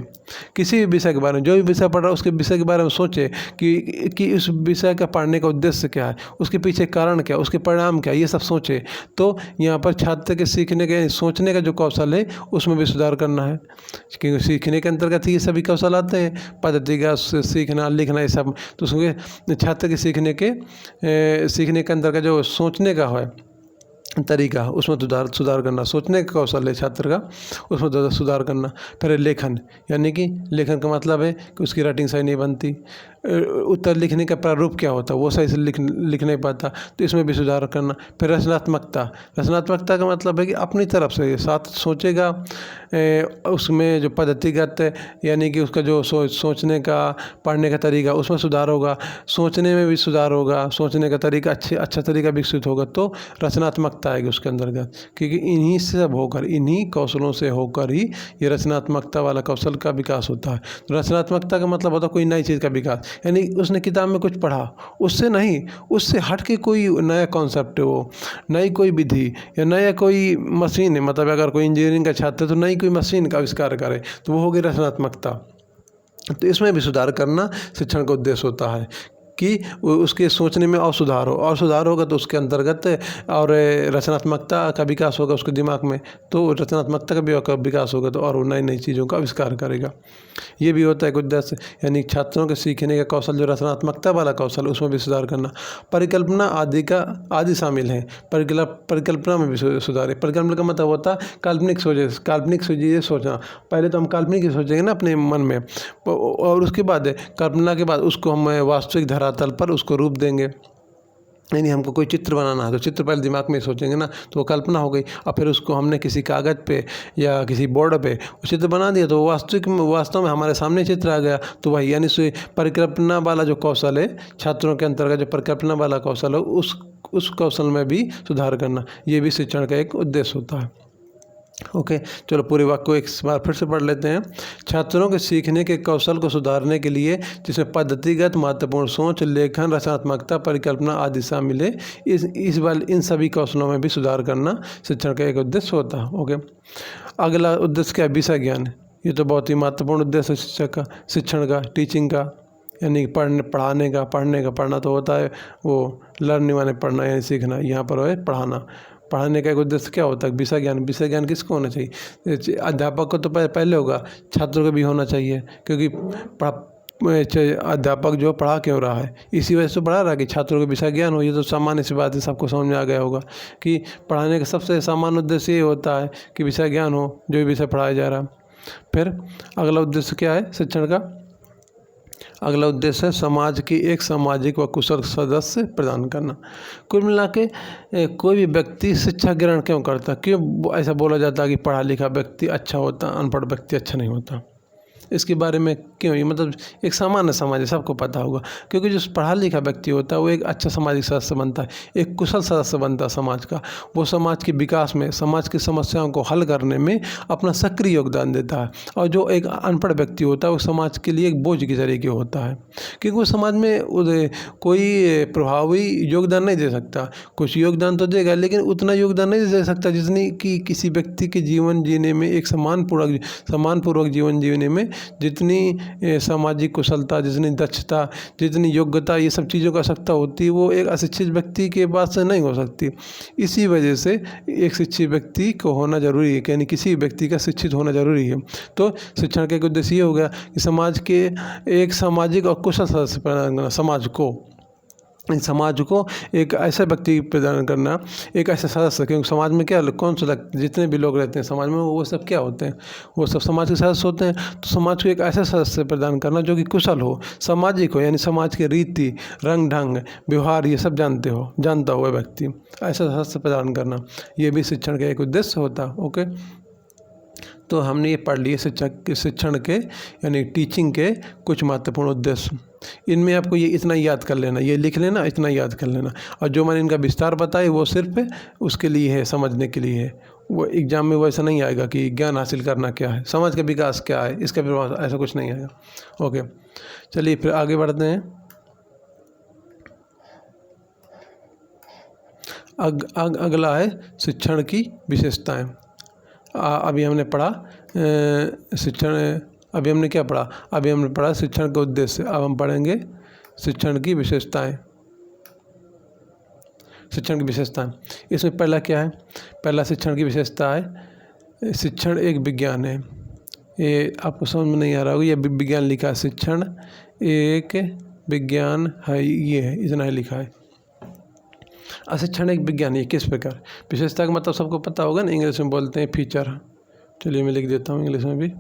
किसी भी विषय के बारे में, जो भी विषय पढ़ रहा है उसके विषय के बारे में सोचे कि इस विषय का पढ़ने का उद्देश्य क्या है, उसके पीछे कारण क्या, उसके परिणाम क्या, ये सब सोचे। तो यहाँ पर छात्र के सीखने के, सोचने का जो कौशल है उसमें भी सुधार करना है, क्योंकि सीखने के अंतर्गत ये सभी कौशल आते हैं, पद्धतिगत सीखना, लिखना, ये सब। तो उसमें छात्र के सीखने के अंतर्गत जो सोचने का है तरीका, उसमें सुधार करना, सोचने का कौशल है छात्र का, उसमें सुधार करना। फिर लेखन, यानी कि लेखन का मतलब है कि उसकी राइटिंग सही नहीं बनती, उत्तर लिखने का प्रारूप क्या होता है वो सही से लिख नहीं पाता, तो इसमें भी सुधार करना। फिर रचनात्मकता, रचनात्मकता का मतलब है कि अपनी तरफ से साथ सोचेगा, उसमें जो पद्धतिगत यानी कि उसका जो सोचने का, पढ़ने का तरीका, उसमें सुधार होगा, सोचने में भी सुधार होगा, सोचने का तरीका अच्छा तरीका विकसित होगा, तो रचनात्मकता आएगी उसके अंतर्गत। क्योंकि इन्हीं से सब होकर, इन्हीं कौशलों से होकर ही ये रचनात्मकता वाला कौशल का विकास होता है। तो रचनात्मकता का मतलब होता है कोई नई चीज़ का विकास, यानी उसने किताब में कुछ पढ़ा, उससे नहीं, उससे हट के कोई नया कॉन्सेप्ट हो, नई कोई विधि या नया कोई मशीन है, मतलब अगर कोई इंजीनियरिंग का छात्र है तो नई कोई मशीन का आविष्कार करे, तो वो होगी रचनात्मकता। तो इसमें भी सुधार करना शिक्षण का उद्देश्य होता है कि उसके सोचने में और सुधार हो, और सुधार होगा तो उसके अंतर्गत और रचनात्मकता का विकास होगा उसके दिमाग में, तो रचनात्मकता का विकास होगा तो और वो नई नई चीज़ों का आविष्कार करेगा। ये भी होता है एक उद्देश्य, यानी छात्रों के सीखने का कौशल जो रचनात्मकता वाला कौशल, उसमें भी सुधार करना। परिकल्पना आदि शामिल है, परिकल्पना में भी सुधार है। परिकल्पना का मतलब होता है काल्पनिक चीज़ें सोचना। पहले तो हम काल्पनिक ही सोचेंगे ना अपने मन में, और उसके बाद कल्पना के बाद उसको हम वास्तविक धरातल पर उसको रूप देंगे। यानी हमको कोई चित्र बनाना है तो चित्र पहले दिमाग में सोचेंगे ना, तो वो कल्पना हो गई, और फिर उसको हमने किसी कागज़ पे या किसी बोर्ड पे वो चित्र बना दिया, तो वास्तव में हमारे सामने चित्र आ गया। तो वही यानी परिकल्पना वाला जो कौशल है, छात्रों के अंतर्गत जो परिकल्पना वाला कौशल है, उस कौशल में भी सुधार करना, ये भी शिक्षण का एक उद्देश्य होता है। ओके, चलो पूरे वाक्य को एक बार फिर से पढ़ लेते हैं। छात्रों के सीखने के कौशल को सुधारने के लिए जिसमें पद्धतिगत महत्वपूर्ण सोच, लेखन, रचनात्मकता, परिकल्पना आदि शामिल है, इस बार इन सभी कौशलों में भी सुधार करना शिक्षण का एक उद्देश्य होता है। ओके, अगला उद्देश्य क्या है? विषय ज्ञान। ये तो बहुत ही महत्वपूर्ण उद्देश्य है शिक्षक का, शिक्षण का, टीचिंग का, यानी पढ़ाने का। पढ़ना तो होता है वो लर्निंग माने पढ़ना यानी सीखना, यहाँ पर है पढ़ाना। पढ़ाने का एक उद्देश्य क्या होता है? विषय ज्ञान। विषय ज्ञान किसको होना चाहिए? अध्यापक को तो पहले होगा, छात्रों को भी होना चाहिए, क्योंकि अध्यापक जो पढ़ा क्यों रहा है, इसी वजह से पढ़ा रहा है कि छात्रों को विषय ज्ञान हो। ये तो सामान्य सी बात है, सबको समझ में आ गया होगा कि पढ़ाने का सबसे सामान्य उद्देश्य ये होता है कि विषय ज्ञान हो, जो भी विषय पढ़ाया जा रहा है। फिर अगला उद्देश्य क्या है शिक्षण का? अगला उद्देश्य है समाज की एक सामाजिक व कुशल सदस्य प्रदान करना। कुल मिला के कोई भी व्यक्ति शिक्षा ग्रहण क्यों करता, क्यों ऐसा बोला जाता है कि पढ़ा लिखा व्यक्ति अच्छा होता, अनपढ़ व्यक्ति अच्छा नहीं होता? इसके बारे में क्यों? ये मतलब एक सामान्य समाज है, सबको पता होगा, क्योंकि जो पढ़ा लिखा व्यक्ति होता है वो एक अच्छा सामाजिक सदस्य बनता है, एक कुशल सदस्य बनता है समाज का। वो समाज के विकास में, समाज की समस्याओं को हल करने में अपना सक्रिय योगदान देता है। और जो एक अनपढ़ व्यक्ति होता है वो समाज के लिए एक बोझ की तरीके होता है, क्योंकि वो समाज में कोई प्रभावी योगदान नहीं दे सकता। कुछ योगदान तो देगा, लेकिन उतना योगदान नहीं दे सकता जितनी कि किसी व्यक्ति के जीवन जीने में, एक सम्मानपूर्वक जीवन जीने में जितनी सामाजिक कुशलता, जितनी दक्षता, जितनी योग्यता, ये सब चीज़ों की आवश्यकता होती है, वो एक अशिक्षित व्यक्ति के पास से नहीं हो सकती। इसी वजह से एक शिक्षित व्यक्ति को होना जरूरी है, यानी किसी व्यक्ति का शिक्षित होना जरूरी है। तो शिक्षण का एक उद्देश्य ये हो गया कि समाज के एक सामाजिक और कुशल सदस्य प्रदान करना, समाज को एक ऐसा व्यक्ति प्रदान करना, एक ऐसा सदस्य। क्योंकि समाज में क्या, कौन सा जितने भी लोग रहते हैं समाज में, वो सब क्या होते हैं? वो सब समाज के सदस्य होते हैं। तो समाज को एक ऐसा सदस्य प्रदान करना जो कि कुशल हो, सामाजिक हो, यानी समाज के रीति, रंग ढंग, व्यवहार ये सब जानता हो व्यक्ति, ऐसा सदस्य प्रदान करना, ये भी शिक्षण का एक उद्देश्य होता है। ओके, तो हमने ये पढ़ लिए शिक्षण के यानी टीचिंग के कुछ महत्वपूर्ण उद्देश्य। इनमें आपको ये इतना याद कर लेना, ये लिख लेना, इतना याद कर लेना। और जो मैंने इनका विस्तार बताया वो सिर्फ उसके लिए है, समझने के लिए है। वो एग्जाम में वैसा नहीं आएगा कि ज्ञान हासिल करना क्या है, समाज का विकास क्या है, इसका फिर ऐसा कुछ नहीं आएगा। ओके, चलिए फिर आगे बढ़ते हैं। अगला है शिक्षण की विशेषताएँ। अभी हमने पढ़ा अभी हमने क्या पढ़ा? अभी हमने पढ़ा शिक्षण का उद्देश्य। अब हम पढ़ेंगे शिक्षण की विशेषताएं। शिक्षण की विशेषताएं, इसमें पहला क्या है? पहला शिक्षण की विशेषता है शिक्षण एक विज्ञान है। ये आपको समझ में नहीं आ रहा होगा, ये विज्ञान लिखा है, शिक्षण एक विज्ञान है, ये है, इतना ही लिखा है। शिक्षण एक विज्ञान, ये किस प्रकार? विशेषता का मतलब सबको पता होगा ना, इंग्लिश में बोलते हैं फीचर। चलिए मैं लिख देता हूँ इंग्लिश में भी,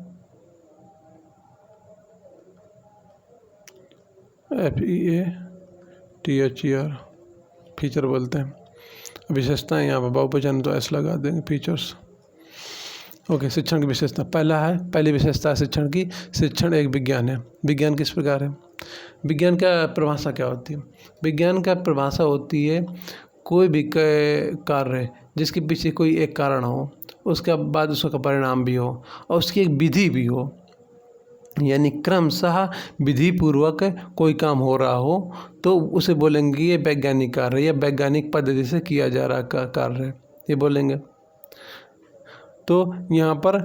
FEATHER, फीचर बोलते हैं। विशेषताएं यहाँ पर बहुवचन तो ऐसे लगा देंगे, फीचर्स। ओके, शिक्षण की विशेषता पहली विशेषता है शिक्षण की, शिक्षण एक विज्ञान है। विज्ञान किस प्रकार है? विज्ञान का परिभाषा क्या होती है? विज्ञान का परिभाषा होती है कोई भी कार्य जिसके पीछे कोई एक कारण हो, उसके बाद उसका परिणाम भी हो और उसकी एक विधि भी हो, यानी क्रमशः विधि पूर्वक कोई काम हो रहा हो, तो उसे बोलेंगे ये वैज्ञानिक कार्य या वैज्ञानिक पद्धति से किया जा रहा कार्य है, ये बोलेंगे। तो यहाँ पर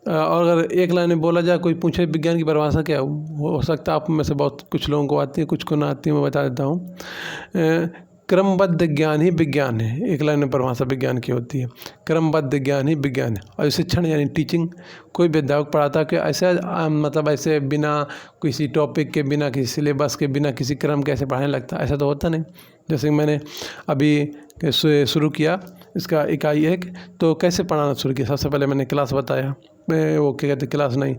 और अगर एक लाइन में बोला जाए, कोई पूछे विज्ञान की परिभाषा क्या हो सकता है, आप में से बहुत कुछ लोगों को आती है, कुछ को ना आती है, मैं बता देता हूँ। क्रमबद्ध ज्ञान ही विज्ञान है। एक लाइन में परिभाषा विज्ञान की होती है, क्रमबद्ध ज्ञान ही विज्ञान है। और शिक्षण यानी टीचिंग, कोई अध्यापक पढ़ाता कि ऐसे मतलब ऐसे बिना किसी टॉपिक के, बिना किसी सिलेबस के, बिना किसी क्रम के ऐसे पढ़ाने लगता, ऐसा तो होता नहीं। जैसे मैंने अभी शुरू किया इसका इकाई 1, तो कैसे पढ़ाना शुरू किया? सबसे पहले मैंने क्लास बताया, वो क्या कहते, क्लास नहीं,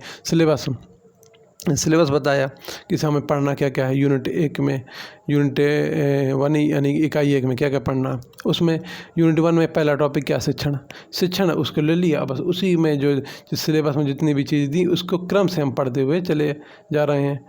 सिलेबस बताया कि हमें पढ़ना क्या क्या है। यूनिट 1 में, यूनिट 1 यानी इकाई 1 में क्या क्या पढ़ना। उसमें यूनिट 1 में पहला टॉपिक क्या, शिक्षण उसको ले लिया। बस उसी में जो सिलेबस में जितनी भी चीज़ दी उसको क्रम से हम पढ़ते हुए चले जा रहे हैं।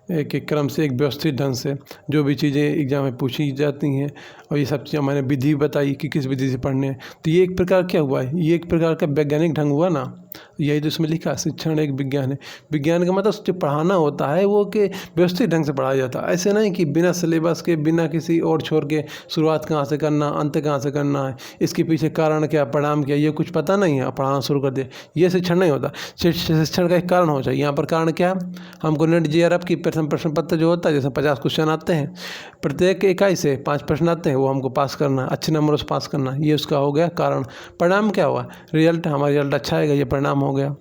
एक एक क्रम से, एक व्यवस्थित ढंग से जो भी चीज़ें एग्जाम में पूछी जाती हैं, और ये सब चीज़ें मैंने विधि बताई कि किस विधि से पढ़ने हैं। तो ये एक प्रकार क्या हुआ है, ये एक प्रकार का वैज्ञानिक ढंग हुआ ना। यही तो इसमें लिखा, शिक्षण एक विज्ञान है। विज्ञान का मतलब जो पढ़ाना होता है वो कि व्यवस्थित ढंग से पढ़ाया जाता है। ऐसे नहीं कि बिना सिलेबस के, बिना किसी और छोड़ के शुरुआत कहाँ से करना, अंत कहाँ से करना है, इसके पीछे कारण क्या, परिणाम क्या, ये कुछ पता नहीं है, पढ़ाना शुरू कर दिया। ये शिक्षण नहीं होता। शिक्षण का एक कारण हो चाहिए। यहाँ पर कारण क्या है, हमको नेट JRF की प्रश्न पत्र जो होता है, जैसे 50 क्वेश्चन आते हैं, प्रत्येक इकाई से 5 प्रश्न आते हैं, वो हमको पास करना है, अच्छे नंबरों से पास करना है। ये उसका हो गया कारण। परिणाम क्या हुआ, रिजल्ट, हमारा रिजल्ट अच्छा आएगा, ये परिणाम हो गया।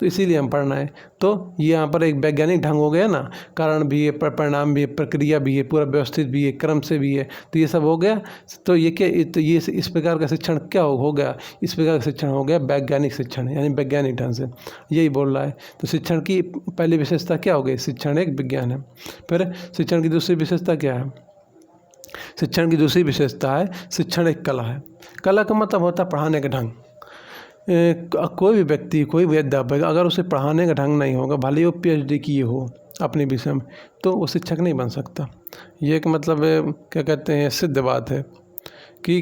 तो इसीलिए हम पढ़ना है। तो ये यहाँ पर एक वैज्ञानिक ढंग हो गया ना, कारण भी है, परिणाम भी है, प्रक्रिया भी है, पूरा व्यवस्थित भी है, क्रम से भी है, तो ये सब हो गया। तो ये क्या, तो ये इस प्रकार का शिक्षण क्या हो गया, इस प्रकार का शिक्षण हो गया वैज्ञानिक शिक्षण, यानी वैज्ञानिक ढंग से, यही बोल रहा है। तो शिक्षण की पहली विशेषता क्या हो गई, शिक्षण एक विज्ञान है। फिर शिक्षण की दूसरी विशेषता क्या है, शिक्षण की दूसरी विशेषता है शिक्षण एक कला है। कला का मतलब होता है पढ़ाने का ढंग। कोई भी व्यक्ति, कोई भी अध्यापक, अगर उसे पढ़ाने का ढंग नहीं होगा, भले ही वो PhD किए हो अपने विषय में, तो वो शिक्षक नहीं बन सकता। ये एक मतलब क्या कहते हैं, सिद्ध बात है कि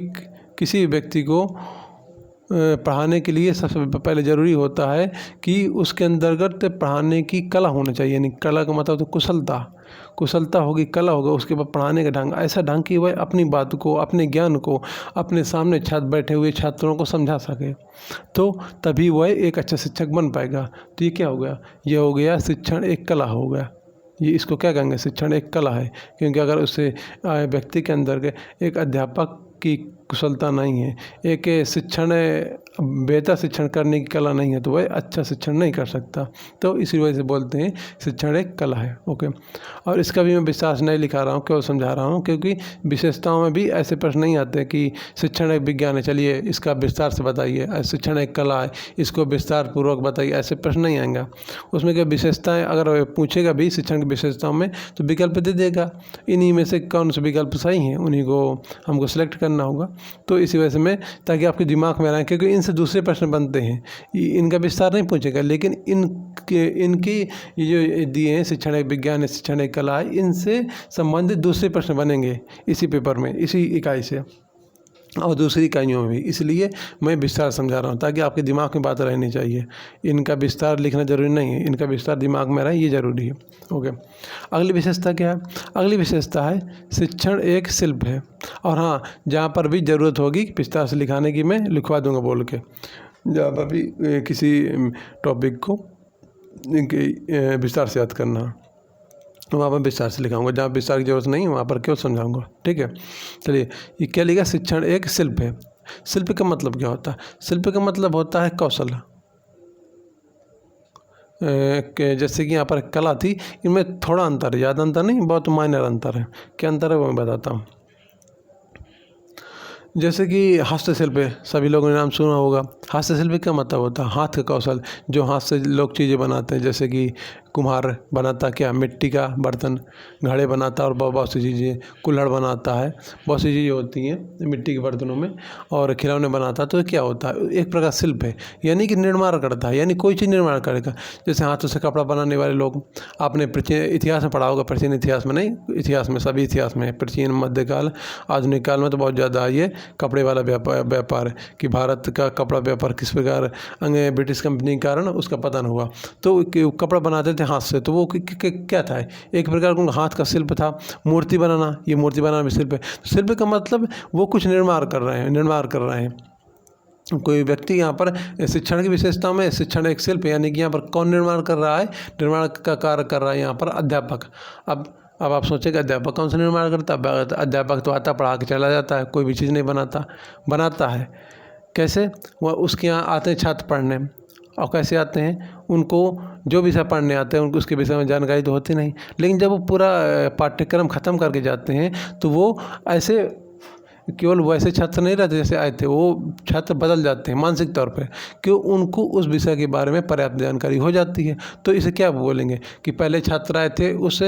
किसी व्यक्ति को पढ़ाने के लिए सबसे पहले ज़रूरी होता है कि उसके अंतर्गत पढ़ाने की कला होनी चाहिए। यानी कला का मतलब तो कुशलता होगी, कला होगा, उसके बाद पढ़ाने का ढंग, ऐसा ढंग कि वह अपनी बात को, अपने ज्ञान को अपने सामने छात्र बैठे हुए छात्रों को समझा सके, तो तभी वह एक अच्छा शिक्षक बन पाएगा। तो ये क्या हो गया, ये हो गया शिक्षण एक कला हो गया। ये इसको क्या कहेंगे, शिक्षण एक कला है। क्योंकि अगर उससे व्यक्ति के अंदर के एक अध्यापक की कुशलता नहीं है, एक शिक्षण बेहतर शिक्षण करने की कला नहीं है, तो वह अच्छा शिक्षण नहीं कर सकता। तो इसी वजह से बोलते हैं शिक्षण एक कला है। ओके, और इसका भी मैं विस्तार से नहीं लिखा रहा हूँ, केवल समझा रहा हूँ, क्योंकि विशेषताओं में भी ऐसे प्रश्न नहीं आते कि शिक्षण एक विज्ञान है, चलिए इसका विस्तार से बताइए, शिक्षण एक कला है, इसको विस्तार पूर्वक बताइए, ऐसे प्रश्न नहीं आएंगे। उसमें क्या विशेषताएँ अगर पूछेगा भी शिक्षण की विशेषताओं में, तो विकल्प दे देगा, इन्हीं में से कौन से विकल्प सही हैं, उन्हीं को हमको सिलेक्ट करना होगा। तो इसी वजह से मैं, ताकि आपके दिमाग में रहे, क्योंकि इनसे दूसरे प्रश्न बनते हैं, इनका विस्तार नहीं पूछेगा, लेकिन इनकी ये जो दिए हैं शिक्षण एक विज्ञान है, शिक्षण एक कला है, इनसे संबंधित दूसरे प्रश्न बनेंगे इसी पेपर में, इसी इकाई से और दूसरी इकाइयों में भी। इसलिए मैं विस्तार समझा रहा हूँ, ताकि आपके दिमाग में बात रहनी चाहिए। इनका विस्तार लिखना जरूरी नहीं है, इनका विस्तार दिमाग में रहे, ये जरूरी है। ओके, अगली विशेषता क्या है, अगली विशेषता है शिक्षण एक शिल्प है। और हाँ, जहाँ पर भी ज़रूरत होगी विस्तार से लिखाने की, मैं लिखवा दूंगा बोल के, जहाँ पर भी किसी टॉपिक को विस्तार से याद करना, वहाँ पर विस्तार से लिखाऊंगा। जहाँ विस्तार की जरूरत नहीं है वहाँ पर क्यों समझाऊंगा। ठीक है, चलिए, ये क्या लिखा, शिक्षण एक शिल्प है। शिल्प का मतलब क्या होता है, शिल्प का मतलब होता है कौशल। जैसे कि यहाँ पर कला थी, इनमें थोड़ा अंतर है, ज़्यादा अंतर नहीं, बहुत माइनर अंतर है। क्या अंतर है वो मैं बताता हूँ। जैसे कि हस्तशिल्प, सभी लोगों ने नाम सुना होगा। हस्तशिल्प का मतलब होता है हाथ का कौशल, जो हाथ से लोग चीज़ें बनाते हैं। जैसे कि कुम्हार बनाता क्या, मिट्टी का बर्तन, घड़े बनाता है, और बहुत सी चीज़ें, कुल्हड़ बनाता है, बहुत सी चीज़ें होती हैं मिट्टी के बर्तनों में, और खिलौने बनाता है। तो क्या होता है, एक प्रकार शिल्प है, यानी कि निर्माण करता है, यानी कोई चीज़ निर्माण करेगा। जैसे हाथों से कपड़ा बनाने वाले लोग, आपने प्राचीन इतिहास में पढ़ा होगा, प्राचीन इतिहास में नहीं, इतिहास में, सभी इतिहास में, प्राचीन, मध्यकाल, आधुनिक काल में तो बहुत ज़्यादा ये कपड़े वाला व्यापार है कि भारत का कपड़ा व्यापार किस प्रकार ब्रिटिश कंपनी के कारण उसका पतन हुआ। तो कपड़ा बनाते थे हाथ से, तो वो क्या था, एक प्रकार का हाथ का शिल्प था। मूर्ति बनाना, ये मूर्ति बनाना भी शिल्प है। शिल्प का मतलब वो कुछ निर्माण कर रहे हैं। कोई व्यक्ति यहाँ पर शिक्षण की विशेषता में, शिक्षण एक शिल्प, यानी कि यहाँ पर कौन निर्माण कर रहा है, निर्माण का कार्य कर रहा है यहाँ पर अध्यापक। अब आप सोचेंगे अध्यापक कौन सा निर्माण करता है, अध्यापक तो आता पढ़ा के चला जाता है, कोई भी चीज़ नहीं बनाता है। कैसे, वह उसके यहाँ आते हैं छात्र पढ़ने, और कैसे आते हैं, उनको जो विषय पढ़ने आते हैं उनको उसके विषय में जानकारी तो होती नहीं, लेकिन जब वो पूरा पाठ्यक्रम ख़त्म करके जाते हैं, तो वो ऐसे केवल वैसे छात्र नहीं रहते जैसे आए थे, वो छात्र बदल जाते हैं मानसिक तौर पर, कि उनको उस विषय के बारे में पर्याप्त जानकारी हो जाती है। तो इसे क्या बोलेंगे कि पहले छात्र आए थे उस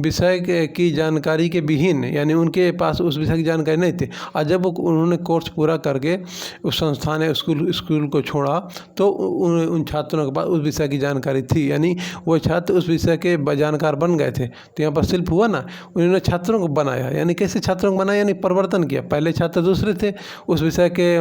विषय की जानकारी के विहीन, यानी उनके पास उस विषय की जानकारी नहीं थी, और जब उन्होंने कोर्स पूरा करके उस संस्थान या स्कूल को छोड़ा तो उन छात्रों के पास उस विषय की जानकारी थी, यानी वो छात्र उस विषय के जानकार बन गए थे। तो यहाँ पर शिल्प हुआ ना, उन्होंने छात्रों को बनाया, यानी कैसे छात्रों को बनाया, यानी परिवर्तन किया। पहले छात्र दूसरे थे, उस विषय के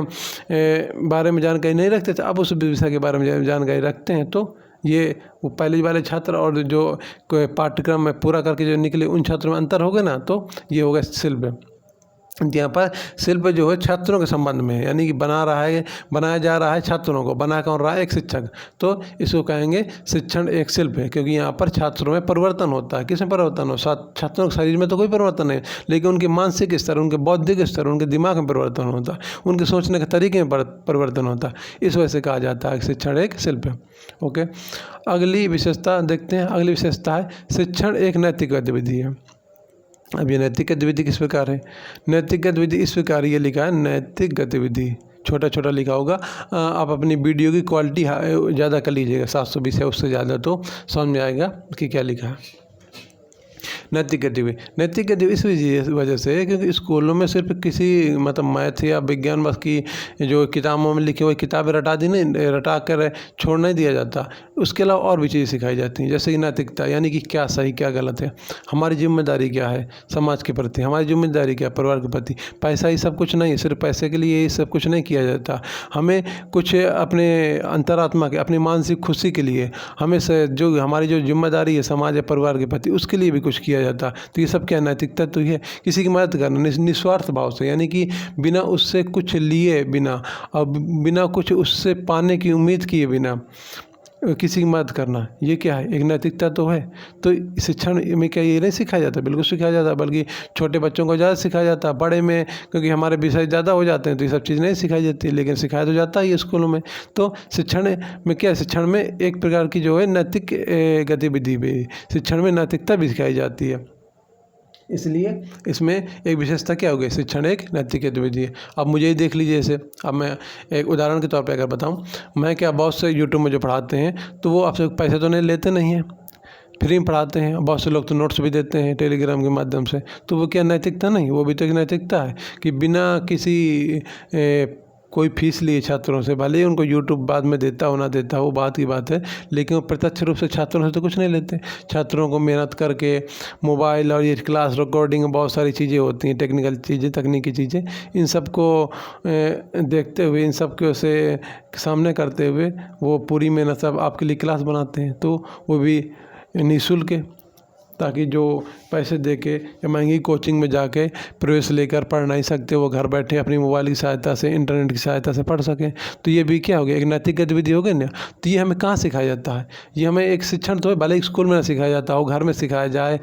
बारे में जानकारी नहीं रखते थे, अब उस विषय के बारे में जानकारी रखते हैं। तो ये वो पहले वाले छात्र और जो पाठ्यक्रम में पूरा करके जो निकले उन छात्रों में अंतर हो गया ना, तो ये हो गया शिल्प। यहाँ पर शिल्प जो है छात्रों के संबंध में है, यानी कि बनाया जा रहा है छात्रों को, बना कौन रहा है, एक शिक्षक। तो इसको कहेंगे शिक्षण एक शिल्प है, क्योंकि यहाँ पर छात्रों में परिवर्तन होता है। किसमें परिवर्तन हो? छात्रों के शरीर में तो कोई परिवर्तन नहीं, लेकिन उनके मानसिक स्तर, उनके बौद्धिक स्तर, उनके दिमाग में परिवर्तन होता है, उनके सोचने के तरीके में परिवर्तन होता है। इस वजह से कहा जाता है कि शिक्षण एक शिल्प है। ओके, अगली विशेषता देखते हैं। अगली विशेषता है शिक्षण एक नैतिक गतिविधि है। अब ये नैतिक गतिविधि किस प्रकार है? नैतिक गतिविधि इस प्रकार ये लिखा है, नैतिक गतिविधि छोटा छोटा लिखा होगा। आप अपनी वीडियो की क्वालिटी ज़्यादा कर लीजिएगा, 720 है उससे ज़्यादा, तो समझ में आएगा कि क्या लिखा है। नैतिक गतिविधि इस वजह से क्योंकि स्कूलों में सिर्फ किसी मतलब मैथ या विज्ञान बस की जो किताबों में लिखी हुई किताबें रटा कर छोड़ नहीं दिया जाता, उसके अलावा और भी चीज़ें सिखाई जाती हैं, जैसे कि नैतिकता, यानी कि क्या सही क्या गलत है, हमारी जिम्मेदारी क्या है समाज के प्रति, हमारी जिम्मेदारी क्या है परिवार के प्रति। पैसा ही सब कुछ नहीं है, सिर्फ पैसे के लिए ये सब कुछ नहीं किया जाता। हमें कुछ अपने अंतरात्मा के, अपनी मानसिक खुशी के लिए हमें जो हमारी जो जिम्मेदारी है समाज या परिवार के प्रति, उसके लिए भी कुछ किया जाता। तो ये सब क्या नैतिकता? तो ये किसी की मदद करना निस्वार्थ भाव से, यानी कि बिना उससे कुछ लिए बिना और बिना कुछ उससे पाने की उम्मीद किए बिना किसी की मदद करना, ये क्या है? एक नैतिकता तो है। तो शिक्षण में क्या ये नहीं सिखाया जाता? बिल्कुल सिखाया जाता, बल्कि छोटे बच्चों को ज़्यादा सिखाया जाता, बड़े में क्योंकि हमारे विषय ज़्यादा हो जाते हैं तो ये सब चीज़ नहीं सिखाई जाती, लेकिन सिखाया तो जाता है स्कूलों में। तो शिक्षण में क्या है? शिक्षण में एक प्रकार की जो है नैतिक गतिविधि भी, शिक्षण में नैतिकता भी सिखाई जाती है, इसलिए इसमें एक विशेषता क्या हो गई? शिक्षण एक नैतिक गतिविधि है। अब मुझे ही देख लीजिए इसे, अब मैं एक उदाहरण के तौर पे अगर बताऊं, मैं क्या बहुत से यूट्यूब में जो पढ़ाते हैं तो वो आपसे पैसे तो नहीं लेते नहीं हैं, फ्री में पढ़ाते हैं। बहुत से लोग तो नोट्स भी देते हैं टेलीग्राम के माध्यम से, तो वो क्या नैतिकता नहीं? वो भी तो एक नैतिकता है कि बिना किसी कोई फीस लिए छात्रों से, भले ही उनको यूट्यूब बाद में देता हो ना देता हो वो बात की बात है, लेकिन वो प्रत्यक्ष रूप से छात्रों से तो कुछ नहीं लेते। छात्रों को मेहनत करके मोबाइल और ये क्लास रिकॉर्डिंग बहुत सारी चीज़ें होती हैं, टेक्निकल चीज़ें, तकनीकी चीज़ें, इन सब को देखते हुए, इन सब के से सामने करते हुए वो पूरी मेहनत सब आपके लिए क्लास बनाते हैं, तो वो भी निःशुल्क है, ताकि जो पैसे दे के या महंगी कोचिंग में जाके प्रवेश लेकर पढ़ नहीं सकते, वो घर बैठे अपनी मोबाइल की सहायता से, इंटरनेट की सहायता से पढ़ सकें। तो ये भी क्या हो गया? एक नैतिक गतिविधि हो गई ना। तो ये हमें कहाँ सिखाया जाता है? ये हमें एक शिक्षण तो है, भले ही स्कूल में ना सिखाया जाता हो, घर में सिखाया जाए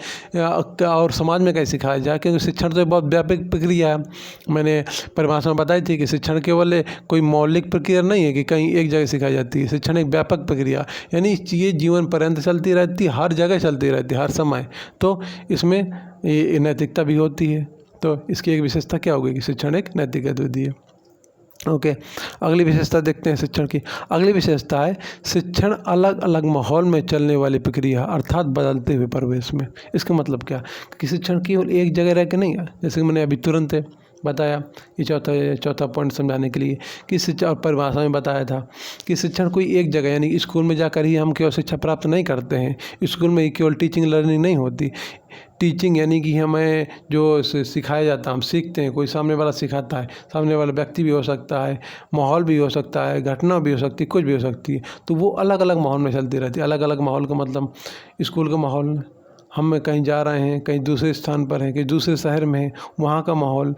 और समाज में कैसे सिखाया जाए, क्योंकि शिक्षण तो बहुत व्यापक प्रक्रिया है। मैंने परिभाषा में बताई थी कि शिक्षण केवल कोई मौलिक प्रक्रिया नहीं है कि कहीं एक जगह सिखाई जाती है। शिक्षण एक व्यापक प्रक्रिया, यानी ये जीवन पर्यंत चलती रहती है, हर जगह चलती रहती है, हर समय। तो इसमें ये नैतिकता भी होती है। तो इसकी एक विशेषता क्या होगी कि शिक्षण एक नैतिक गतिविधि है। ओके, अगली विशेषता देखते हैं शिक्षण की। अगली विशेषता है शिक्षण अलग अलग माहौल में चलने वाली प्रक्रिया, अर्थात बदलते हुए परिवेश में। इसका मतलब क्या कि शिक्षण केवल एक जगह रह के नहीं है, जैसे कि मैंने अभी तुरंत बताया, ये चौथा पॉइंट समझाने के लिए कि शिक्षा, और परिभाषा में बताया था कि शिक्षण कोई एक जगह, यानी स्कूल में जाकर ही हम केवल शिक्षा प्राप्त नहीं करते हैं, स्कूल में ही केवल टीचिंग लर्निंग नहीं होती। टीचिंग यानी कि हमें जो सिखाया जाता है हम सीखते हैं, कोई सामने वाला सिखाता है, सामने वाला व्यक्ति भी हो सकता है, माहौल भी हो सकता है, घटना भी हो सकती है, कुछ भी हो सकती है। तो वो अलग अलग माहौल में चलती रहती है। अलग अलग माहौल का मतलब स्कूल का माहौल, हम कहीं जा रहे हैं, कहीं दूसरे स्थान पर हैं, कहीं दूसरे शहर में हैं, वहाँ का माहौल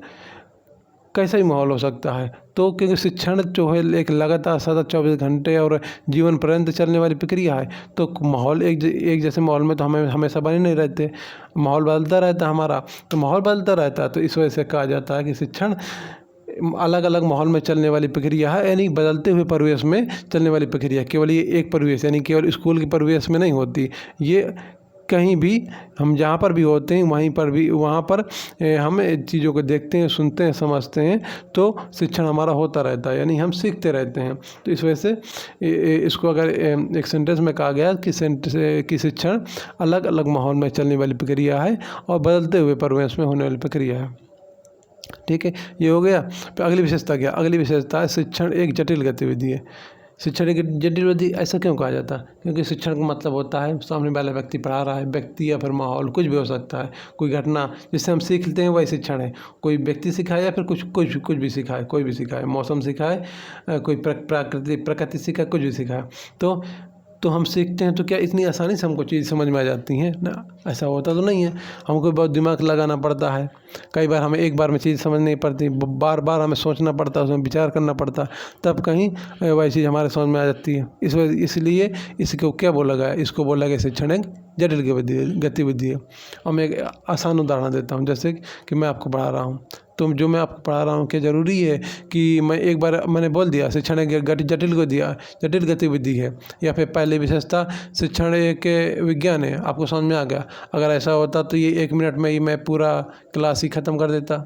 कैसा ही माहौल हो सकता है। तो क्योंकि शिक्षण जो है एक लगातार सतत 24 घंटे और जीवन पर्यंत चलने वाली प्रक्रिया है, तो माहौल एक जैसे माहौल में तो हमें हमेशा बने नहीं रहते, माहौल बदलता रहता है हमारा, तो माहौल बदलता रहता है। तो इस वजह से कहा जाता है कि शिक्षण अलग अलग माहौल में चलने वाली प्रक्रिया है, यानी बदलते हुए परिवेश में चलने वाली प्रक्रिया। केवल ये एक परिवेश, यानी केवल स्कूल के परिवेश में नहीं होती, ये कहीं भी हम जहाँ पर भी होते हैं वहाँ पर हम चीज़ों को देखते हैं, सुनते हैं, समझते हैं, तो शिक्षण हमारा होता रहता है, यानी हम सीखते रहते हैं। तो इस वजह से इसको अगर एक सेंटेंस में कहा गया कि शिक्षण अलग अलग माहौल में चलने वाली प्रक्रिया है और बदलते हुए परिवेश में होने वाली प्रक्रिया है। ठीक है, ये हो गया। फिर अगली विशेषता क्या? अगली विशेषता है शिक्षण एक जटिल गतिविधि है। शिक्षण एक जटिल गतिविधि ऐसा क्यों कहा जाता है? क्योंकि शिक्षण का मतलब होता है सामने वाला व्यक्ति पढ़ा रहा है, व्यक्ति या फिर माहौल कुछ भी हो सकता है, कोई घटना जिससे हम सीखते हैं वही शिक्षण है। कोई व्यक्ति सिखाए या फिर कुछ भी सिखाए, कोई भी सिखाए, मौसम सिखाए, कोई प्रकृति सिखाए, कुछ भी सिखाए, तो हम सीखते हैं। तो क्या इतनी आसानी से हमको चीज़ समझ में आ जाती हैं ना? ऐसा होता तो नहीं है, हमको बहुत दिमाग लगाना पड़ता है। कई बार हमें एक बार में चीज़ समझ नहीं पड़ती, बार बार हमें सोचना पड़ता है, उसमें विचार करना पड़ता है, तब कहीं वही चीज़ हमारे समझ में आ जाती है। इसलिए इसको क्या बोला गया? इसको बोला गया शिक्षण एक जटिल गतिविधि है। और मैं एक आसान उदाहरण देता हूँ, जैसे कि मैं आपको पढ़ा रहा हूँ, तो जो मैं आपको पढ़ा रहा हूँ क्या ज़रूरी है कि मैं एक बार मैंने बोल दिया शिक्षण एक जटिल गतिविधि है, या फिर पहली विशेषता शिक्षण एक विज्ञान है, आपको समझ में आ गया? अगर ऐसा होता तो ये 1 मिनट में ही मैं पूरा क्लास ही ख़त्म कर देता,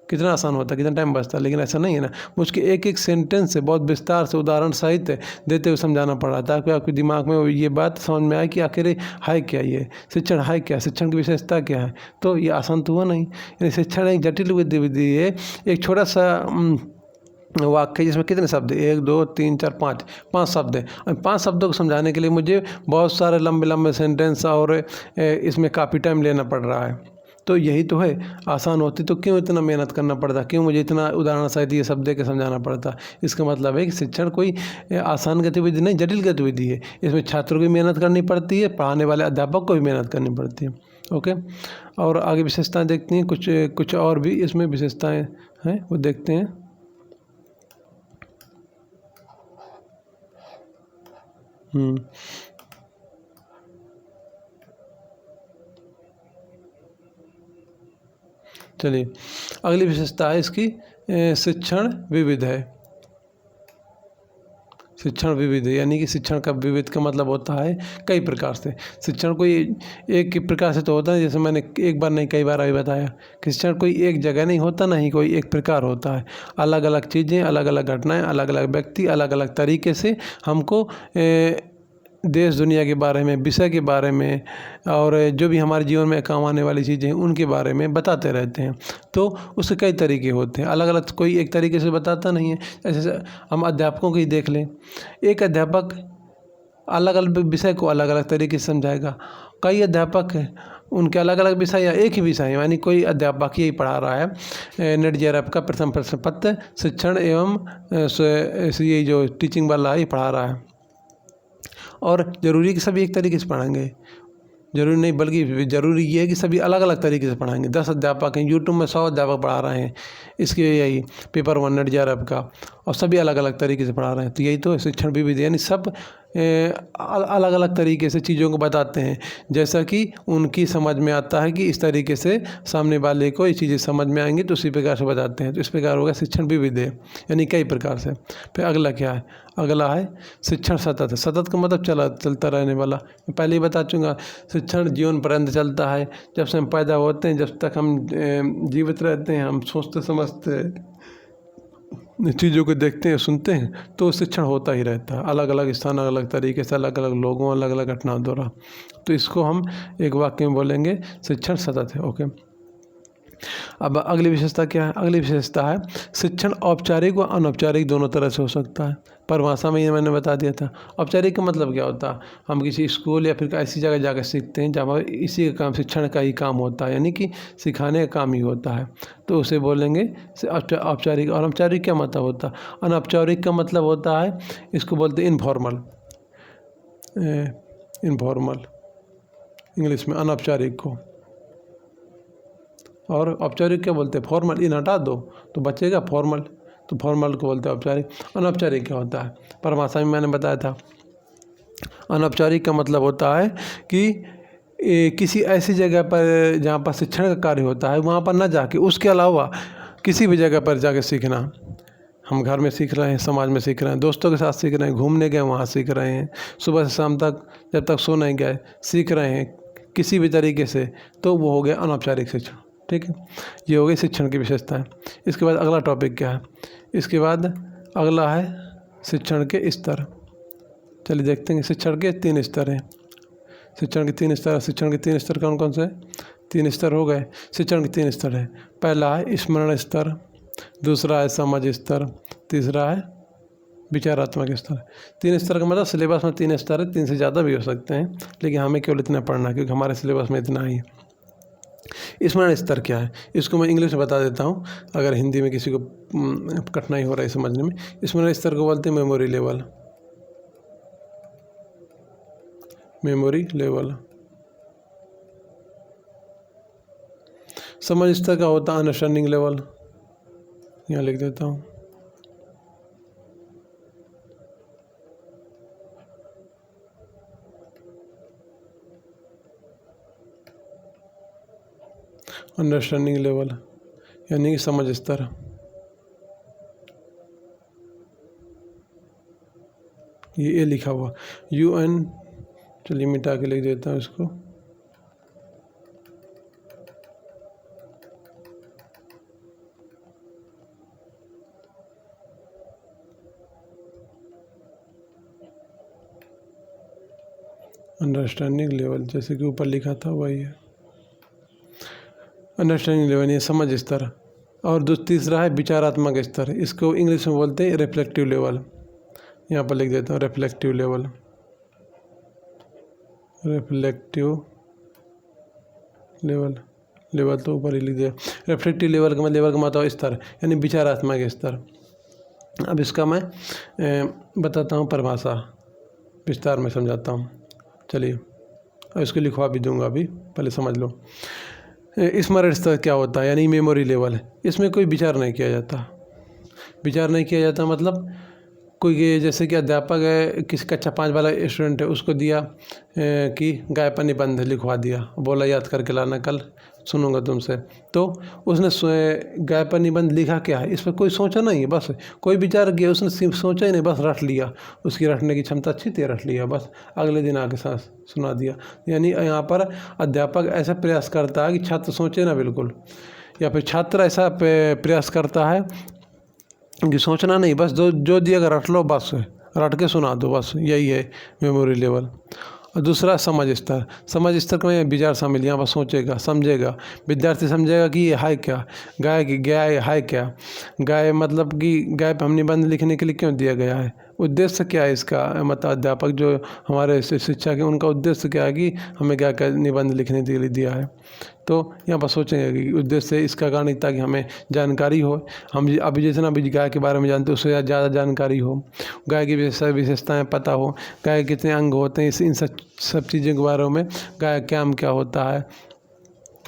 कितना आसान होता, कितना टाइम बचता। लेकिन ऐसा नहीं है ना, मुझके एक एक सेंटेंस से बहुत विस्तार से उदाहरण सहित देते हुए समझाना पड़ रहा था, ताकि आपके दिमाग में ये बात समझ में आए कि आखिर है क्या, ये शिक्षण है क्या, शिक्षण की विशेषता क्या है। तो ये आसान तो हुआ नहीं। यानी शिक्षण एक जटिल गतिविधि है। एक छोटा सा वाक्य जिसमें कितने शब्द, 1 2 3 4 5 शब्द हैं, और 5 शब्दों को समझाने के लिए मुझे बहुत सारे लंबे लंबे सेंटेंस और इसमें काफ़ी टाइम लेना पड़ रहा है। तो यही तो है, आसान होती तो क्यों इतना मेहनत करना पड़ता, क्यों मुझे इतना उदाहरण सहित ये शब्द के समझाना पड़ता। इसका मतलब है कि शिक्षण कोई आसान गतिविधि नहीं, जटिल गतिविधि है। इसमें छात्रों की मेहनत करनी पड़ती है, पढ़ाने वाले अध्यापक को भी मेहनत करनी पड़ती है। ओके, और आगे विशेषताएँ देखती हैं, कुछ और भी इसमें विशेषताएँ हैं, वो देखते हैं। चलिए, अगली विशेषता है इसकी शिक्षण विविध है। शिक्षण विविध है, यानी कि शिक्षण का विविध का मतलब होता है कई प्रकार से। शिक्षण कोई एक प्रकार से तो होता है, जैसे मैंने एक बार नहीं कई बार अभी बताया, शिक्षण कोई एक जगह नहीं होता, ना ही कोई एक प्रकार होता है। अलग अलग चीज़ें, अलग अलग घटनाएं, अलग अलग व्यक्ति अलग अलग तरीके से हमको देश दुनिया के बारे में, विषय के बारे में, और जो भी हमारे जीवन में काम आने वाली चीज़ें हैं उनके बारे में बताते रहते हैं। तो उसके कई तरीके होते हैं, अलग अलग, कोई एक तरीके से बताता नहीं है। जैसे हम अध्यापकों को ही देख लें, एक अध्यापक अलग अलग विषय को अलग अलग तरीके से समझाएगा। कई अध्यापक हैं, उनके अलग अलग विषय या एक ही विषय, यानी कोई अध्यापक यही पढ़ा रहा है। नेट जेआरएफ का प्रथम प्रश्न पत्र शिक्षण एवं ये जो टीचिंग वाला है ये पढ़ा रहा है, और ज़रूरी कि सभी एक तरीके से पढ़ाएंगे, ज़रूरी नहीं, बल्कि ज़रूरी ये है कि सभी अलग अलग तरीके से पढ़ाएंगे। 10 अध्यापक हैं, यूट्यूब में 100 अध्यापक पढ़ा रहे हैं इसके यही पेपर 1 नेट जेआरएफ का, और सभी अलग अलग तरीके से पढ़ा रहे हैं। तो यही तो शिक्षण विविध, यानी सब अलग अलग तरीके से चीज़ों को बताते हैं, जैसा कि उनकी समझ में आता है कि इस तरीके से सामने वाले को ये चीज़ें समझ में आएंगी, तो उसी प्रकार से बताते हैं। तो इस प्रकार होगा शिक्षण विविध है, यानी कई प्रकार से। फिर अगला क्या है? अगला है शिक्षण सतत। सतत का मतलब चलता रहने वाला। मैं पहले ही बता चुका, शिक्षण जीवन पर्यंत चलता है। जब से हम पैदा होते हैं, जब तक हम जीवित रहते हैं, हम सोचते समझते चीज़ों को देखते हैं, सुनते हैं, तो शिक्षण होता ही रहता है, अलग अलग स्थान, अलग अलग तरीके से, अलग अलग लोगों, अलग अलग घटनाओं द्वारा। तो इसको हम एक वाक्य में बोलेंगे शिक्षण सतत है। ओके, अब अगली विशेषता क्या है? अगली विशेषता है शिक्षण औपचारिक व अनौपचारिक दोनों तरह से हो सकता है। परिभाषा में ये मैंने बता दिया था। औपचारिक का मतलब क्या होता है? हम किसी स्कूल या फिर ऐसी जगह जाकर सीखते हैं जहाँ इसी का काम, शिक्षण का ही काम होता है, यानी कि सिखाने का काम ही होता है, तो उसे बोलेंगे औपचारिक। और अनौपचारिक क्या मतलब होता है? अनौपचारिक का मतलब होता है, इसको बोलते हैं इनफॉर्मल, इंग्लिश में अनौपचारिक को। और औपचारिक क्या बोलते हैं? फॉर्मल। इन हटा दो तो बचेगा फॉर्मल, तो फॉर्मल को बोलते हैं औपचारिक। अनौपचारिक क्या होता है? परिभाषा में मैंने बताया था, अनौपचारिक का मतलब होता है कि किसी ऐसी जगह पर जहाँ पर शिक्षण का कार्य होता है वहाँ पर न जाके, उसके अलावा किसी भी जगह पर जाके सीखना। हम घर में सीख रहे हैं, समाज में सीख रहे हैं, दोस्तों के साथ सीख रहे हैं, घूमने गए वहाँ सीख रहे हैं, सुबह से शाम तक जब तक सो नहीं गए सीख रहे हैं, किसी भी तरीके से, तो वो हो गया अनौपचारिक शिक्षण। ठीक है, ये हो गई शिक्षण की विशेषताएं। इसके बाद अगला टॉपिक क्या है, इसके बाद अगला है शिक्षण के स्तर। चलिए देखते हैं, शिक्षण के 3 स्तर हैं। शिक्षण के 3 स्तर, शिक्षण के 3 स्तर कौन कौन से? 3 स्तर हो गए। शिक्षण के 3 स्तर है। पहला है स्मरण स्तर, दूसरा है समझ स्तर, तीसरा है विचारात्मक स्तर। 3 स्तर का मतलब सिलेबस में 3 स्तर है, 3 से ज़्यादा भी हो सकते हैं, लेकिन हमें केवल इतना पढ़ना है क्योंकि हमारे सिलेबस में इतना ही है। स्मरण स्तर क्या है, इसको मैं इंग्लिश में बता देता हूँ अगर हिंदी में किसी को कठिनाई हो रहा है समझने में। स्मरण स्तर को बोलते हैं मेमोरी लेवल। Memory level. समझ स्तर का होता है अंडरस्टैंडिंग लेवल। यहाँ लिख देता हूँ। अंडरस्टैंडिंग लेवल यानी कि समझ स्तर। ये लिखा हुआ UN, चलिए मिटा के लिख देता हूँ इसको। अंडरस्टैंडिंग लेवल जैसे कि ऊपर लिखा था वही है अंडरस्टैंडिंग लेवल, ये समझ स्तर। और तीसरा है विचारात्मक स्तर, इसको इंग्लिश में बोलते हैं रिफ्लेक्टिव लेवल। यहाँ पर लिख देता हूँ reflective level. Reflective level, level तो ऊपर ही लिख दिया। रिफ्लेक्टिव लेवल का मतलब स्तर यानी विचारात्मक स्तर। अब इसका मैं बताता हूँ परिभाषा, विस्तार में समझाता हूँ। चलिए, और इसको लिखवा भी दूंगा, अभी पहले समझ लो। स्मरण स्तर क्या होता है यानी मेमोरी लेवल है। इसमें कोई विचार नहीं किया जाता। विचार नहीं किया जाता मतलब कोई, जैसे कि अध्यापक है, किसी कक्षा 5 वाला स्टूडेंट है, उसको दिया कि गाय पर निबंध लिखवा दिया, बोला याद करके लाना, कल सुनूंगा तुमसे। तो उसने गाय पर निबंध लिखा क्या है, इस पर कोई सोचा नहीं है, बस कोई विचार किया उसने सोचा ही नहीं, बस रट लिया। उसकी रटने की क्षमता अच्छी थी, रट लिया, बस अगले दिन आके साथ सुना दिया। यानी यहाँ पर अध्यापक ऐसा प्रयास करता है कि छात्र सोचे ना बिल्कुल, या फिर छात्र ऐसा प्रयास करता है कि सोचना नहीं, बस जो दिया अगर रट लो, बस रट के सुना दो, बस यही है मेमोरी लेवल। और दूसरा समझ स्तर। समझ स्तर में विचार शामिल, यहाँ पर सोचेगा, समझेगा। विद्यार्थी समझेगा कि ये है क्या, गाय है क्या, गाय मतलब कि गाय पर हम निबंध लिखने के लिए क्यों दिया गया है, उद्देश्य क्या है इसका। मतलब अध्यापक जो हमारे शिक्षक हैं उनका उद्देश्य क्या है कि हमें गाय का निबंध लिखने के लिए दिया है। तो यहाँ पर सोचेंगे कि उद्देश्य इसका कारण ताकि हमें जानकारी हो, हम अभी जितना भी गाय के बारे में जानते हैं उससे ज़्यादा जानकारी हो, गाय की विशेषताएं पता हो, गाय के कितने अंग होते हैं, इन सब चीज़ों के बारे में, गाय क्या होता है,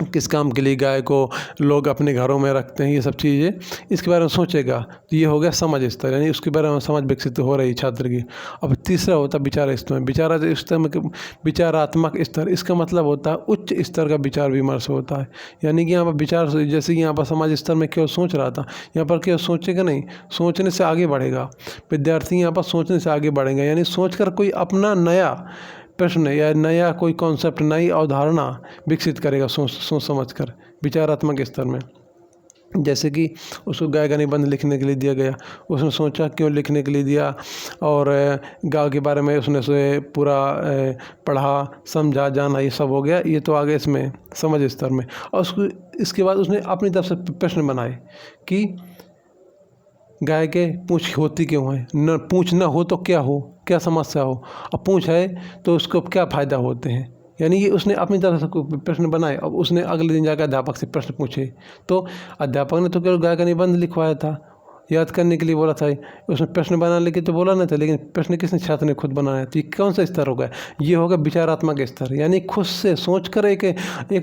किस काम के लिए गाय को लोग अपने घरों में रखते हैं, ये सब चीज़ें इसके बारे में सोचेगा। तो ये हो गया समझ स्तर, यानी उसके बारे में समझ विकसित हो रही छात्र की। अब तीसरा होता है विचार स्तर। विचारात्मक स्तर, इसका मतलब होता है उच्च स्तर का विचार विमर्श होता है। यानी कि यहाँ पर विचार, जैसे कि यहाँ पर समाज स्तर में केवल सोच रहा था, यहाँ पर केवल सोचेगा नहीं, सोचने से आगे बढ़ेगा। विद्यार्थी यहाँ पर सोचने से आगे बढ़ेंगे, यानी सोच कर कोई अपना नया प्रश्न या नया कोई कॉन्सेप्ट, नई अवधारणा विकसित करेगा सोच समझ कर विचारात्मक स्तर में। जैसे कि उसको गाय का निबंध लिखने के लिए दिया गया, उसने सोचा क्यों लिखने के लिए दिया, और गाय के बारे में उसने पूरा पढ़ा, समझा, जाना, ये सब हो गया। ये तो आ गया इसमें समझ स्तर में। और उसको इसके बाद उसने अपनी तरफ से प्रश्न बनाए कि गाय के पूँछ होती क्यों है, न पूँछ न हो तो क्या हो, क्या समस्या हो, और पूँछ है तो उसको क्या फ़ायदा होते हैं। यानी कि उसने अपनी तरफ से प्रश्न बनाए। अब उसने अगले दिन जाकर अध्यापक से प्रश्न पूछे, तो अध्यापक ने तो केवल गाय का निबंध लिखवाया था, याद करने के लिए बोला था, उसमें प्रश्न बनाने के तो बोला नहीं था, लेकिन प्रश्न किसने, छात्र ने खुद बनाया। तो ये कौन सा स्तर होगा, ये होगा विचारात्मक स्तर। यानी खुद से सोच कर एक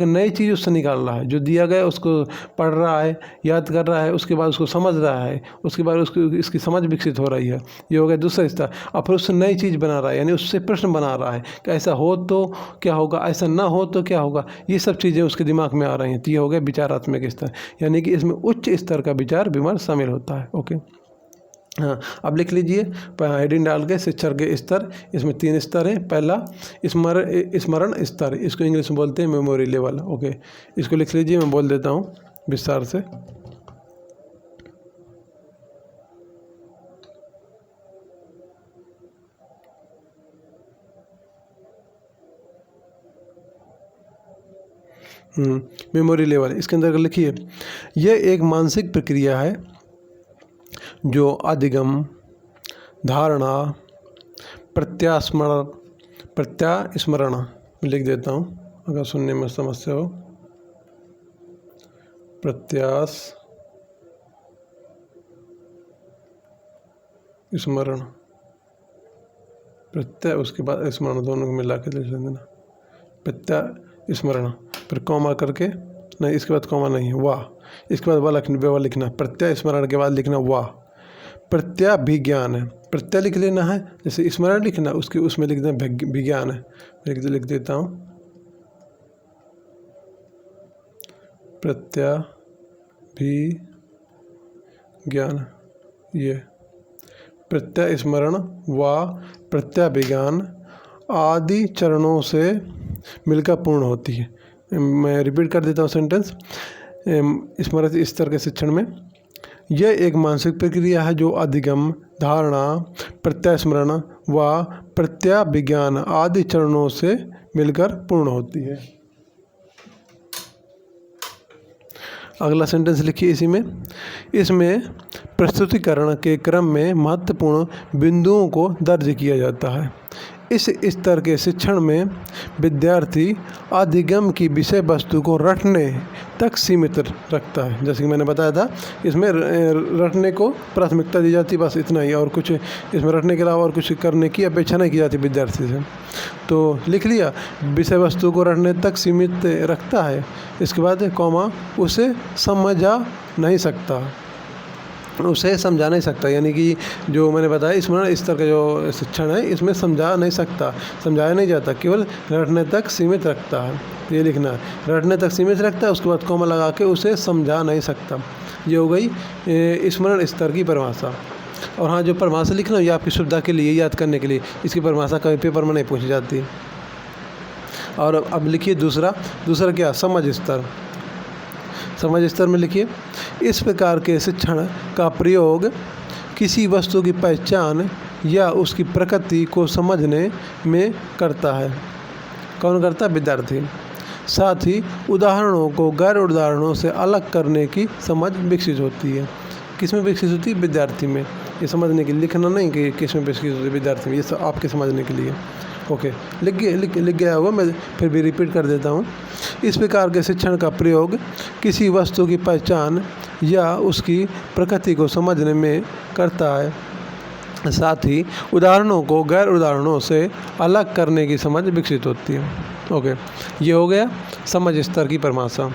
नई चीज़ उससे निकाल रहा है, जो दिया गया उसको पढ़ रहा है, याद कर रहा है, उसके बाद उसको समझ रहा है, उसके बाद उसको इसकी समझ विकसित हो रही है। ये हो गया दूसरा स्तर। और फिर उससे नई चीज़ बना रहा है, यानी उससे प्रश्न बना रहा है कि ऐसा हो तो क्या होगा, ऐसा ना हो तो क्या होगा। ये सब चीज़ें उसके दिमाग में आ रही हैं। तो ये हो गया विचारात्मक स्तर, यानी कि इसमें उच्च स्तर का विचार विमर्श शामिल होता है। ओके, हाँ, अब लिख लीजिए हेडिंग डाल के शिक्षा के स्तर। इसमें 3 स्तर हैं। पहला स्मरण स्तर, इसको इंग्लिश में बोलते हैं मेमोरी लेवल। ओके, इसको लिख लीजिए, मैं बोल देता हूँ विस्तार से। मेमोरी लेवल, इसके अंदर लिखिए, यह एक मानसिक प्रक्रिया है जो अधिगम, धारणा, प्रत्यास्मरण लिख देता हूँ अगर सुनने में समस्या हो। प्रत्यास्मरण, प्रत्यय उसके बाद स्मरण, दोनों को मिला के लिख देना। प्रत्यास्मरण, फिर कॉमा करके, नहीं इसके बाद कॉमा नहीं, वाह, इसके बाद वाह लिखना। प्रत्यास्मरण के बाद लिखना वाह। प्रत्याभिज्ञान है, प्रत्यय लिख लेना है, जैसे स्मरण लिखना उसके उसमें लिख देना विज्ञान है। लिख देता हूँ प्रत्याभिज्ञान। ये प्रत्यय स्मरण व प्रत्याभिज्ञान आदि चरणों से मिलकर पूर्ण होती है। मैं रिपीट कर देता हूँ सेंटेंस। स्मृति स्तर के शिक्षण में यह एक मानसिक प्रक्रिया है जो अधिगम, धारणा, प्रत्यास्मरण व प्रत्याभिज्ञान आदि चरणों से मिलकर पूर्ण होती है। अगला सेंटेंस लिखिए इसी में। इसमें प्रस्तुतिकरण के क्रम में महत्वपूर्ण बिंदुओं को दर्ज किया जाता है। इस स्तर के शिक्षण में विद्यार्थी अधिगम की विषय वस्तु को रटने तक सीमित रखता है। जैसे कि मैंने बताया था, इसमें रटने को प्राथमिकता दी जाती, बस इतना ही, और कुछ इसमें रटने के अलावा और कुछ करने की अपेक्षा नहीं की जाती विद्यार्थी से। तो लिख लिया, विषय वस्तु को रटने तक सीमित रखता है। इसके बाद कॉमा, उसे समझा नहीं सकता, उसे समझा नहीं सकता, यानी कि जो मैंने बताया स्मरण इस तरह का जो शिक्षण है इसमें समझा नहीं सकता, समझाया नहीं जाता, केवल रटने तक सीमित रखता है। ये लिखना है, रटने तक सीमित रखता है, उसके बाद कॉमा लगा के उसे समझा नहीं सकता। ये हो गई स्मरण स्तर की परिभाषा। और हाँ, जो परिभाषा लिखना ये आपकी सुविधा के लिए, याद करने के लिए, इसकी परिभाषा कभी पेपर में नहीं पूछी जाती। और अब लिखिए दूसरा क्या, समझ स्तर। समझ स्तर में लिखिए, इस प्रकार के शिक्षण का प्रयोग किसी वस्तु की पहचान या उसकी प्रकृति को समझने में करता है। कौन करता है? विद्यार्थी। साथ ही उदाहरणों को गैर उदाहरणों से अलग करने की समझ विकसित होती है। किस में विकसित होती है? विद्यार्थी में। ये समझने के लिए, लिखना नहीं कि किस में विकसित होती है, विद्यार्थी में। ये सब आपके समझने के लिए। ओके, लिख गया होगा, मैं फिर भी रिपीट कर देता हूँ। इस प्रकार के शिक्षण का प्रयोग किसी वस्तु की पहचान या उसकी प्रकृति को समझने में करता है। साथ ही उदाहरणों को गैर उदाहरणों से अलग करने की समझ विकसित होती है। ओके, ये हो गया समझ स्तर की परिभाषा।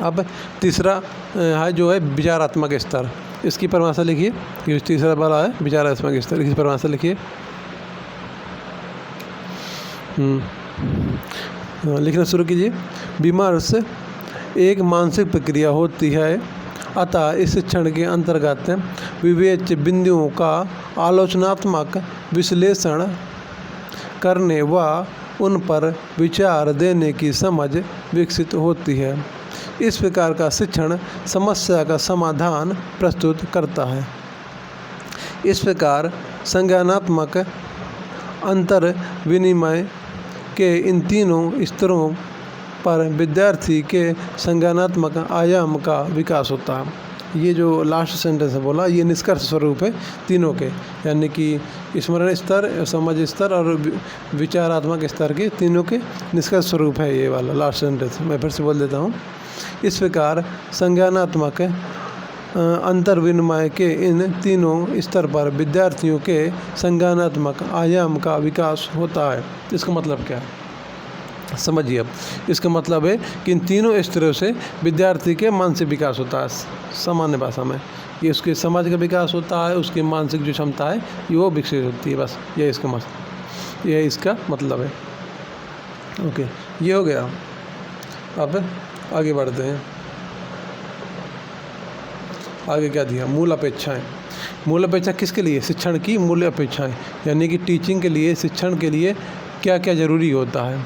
अब तीसरा है जो है विचारात्मक स्तर। इसकी परिभाषा लिखिए। ये तीसरा वाला है विचारात्मक स्तर, इसकी परिभाषा लिखिए। लिखना शुरू कीजिए। विमर्श एक मानसिक प्रक्रिया होती है, अतः इस शिक्षण के अंतर्गत विवेच्य बिंदुओं का आलोचनात्मक विश्लेषण करने व उन पर विचार देने की समझ विकसित होती है। इस प्रकार का शिक्षण समस्या का समाधान प्रस्तुत करता है। इस प्रकार संज्ञानात्मक अंतर विनिमय के इन तीनों स्तरों पर विद्यार्थी के संज्ञानात्मक आयाम का विकास होता है। ये जो लास्ट सेंटेंस है बोला, ये निष्कर्ष स्वरूप है तीनों के, यानी कि स्मरण स्तर, समझ स्तर और विचारात्मक स्तर के तीनों के निष्कर्ष स्वरूप है ये वाला लास्ट सेंटेंस। मैं फिर से बोल देता हूँ। इस प्रकार संज्ञानात्मक अंतर विनिमय के इन तीनों स्तर पर विद्यार्थियों के संज्ञानात्मक आयाम का विकास होता है। इसका मतलब क्या है समझिए। अब इसका मतलब है कि इन तीनों स्तरों से विद्यार्थी के मानसिक विकास होता है। सामान्य भाषा में ये उसके समझ का विकास होता है, उसकी मानसिक जो क्षमता है ये वो विकसित होती है। बस ये इसका मतलब है। ओके, ये हो गया। अब आगे बढ़ते हैं। आगे क्या दिया? मूल अपेक्षाएं। मूल अपेक्षा किसके लिए? शिक्षण की मूल अपेक्षाएं, यानी कि टीचिंग के लिए, शिक्षण के लिए क्या क्या ज़रूरी होता है।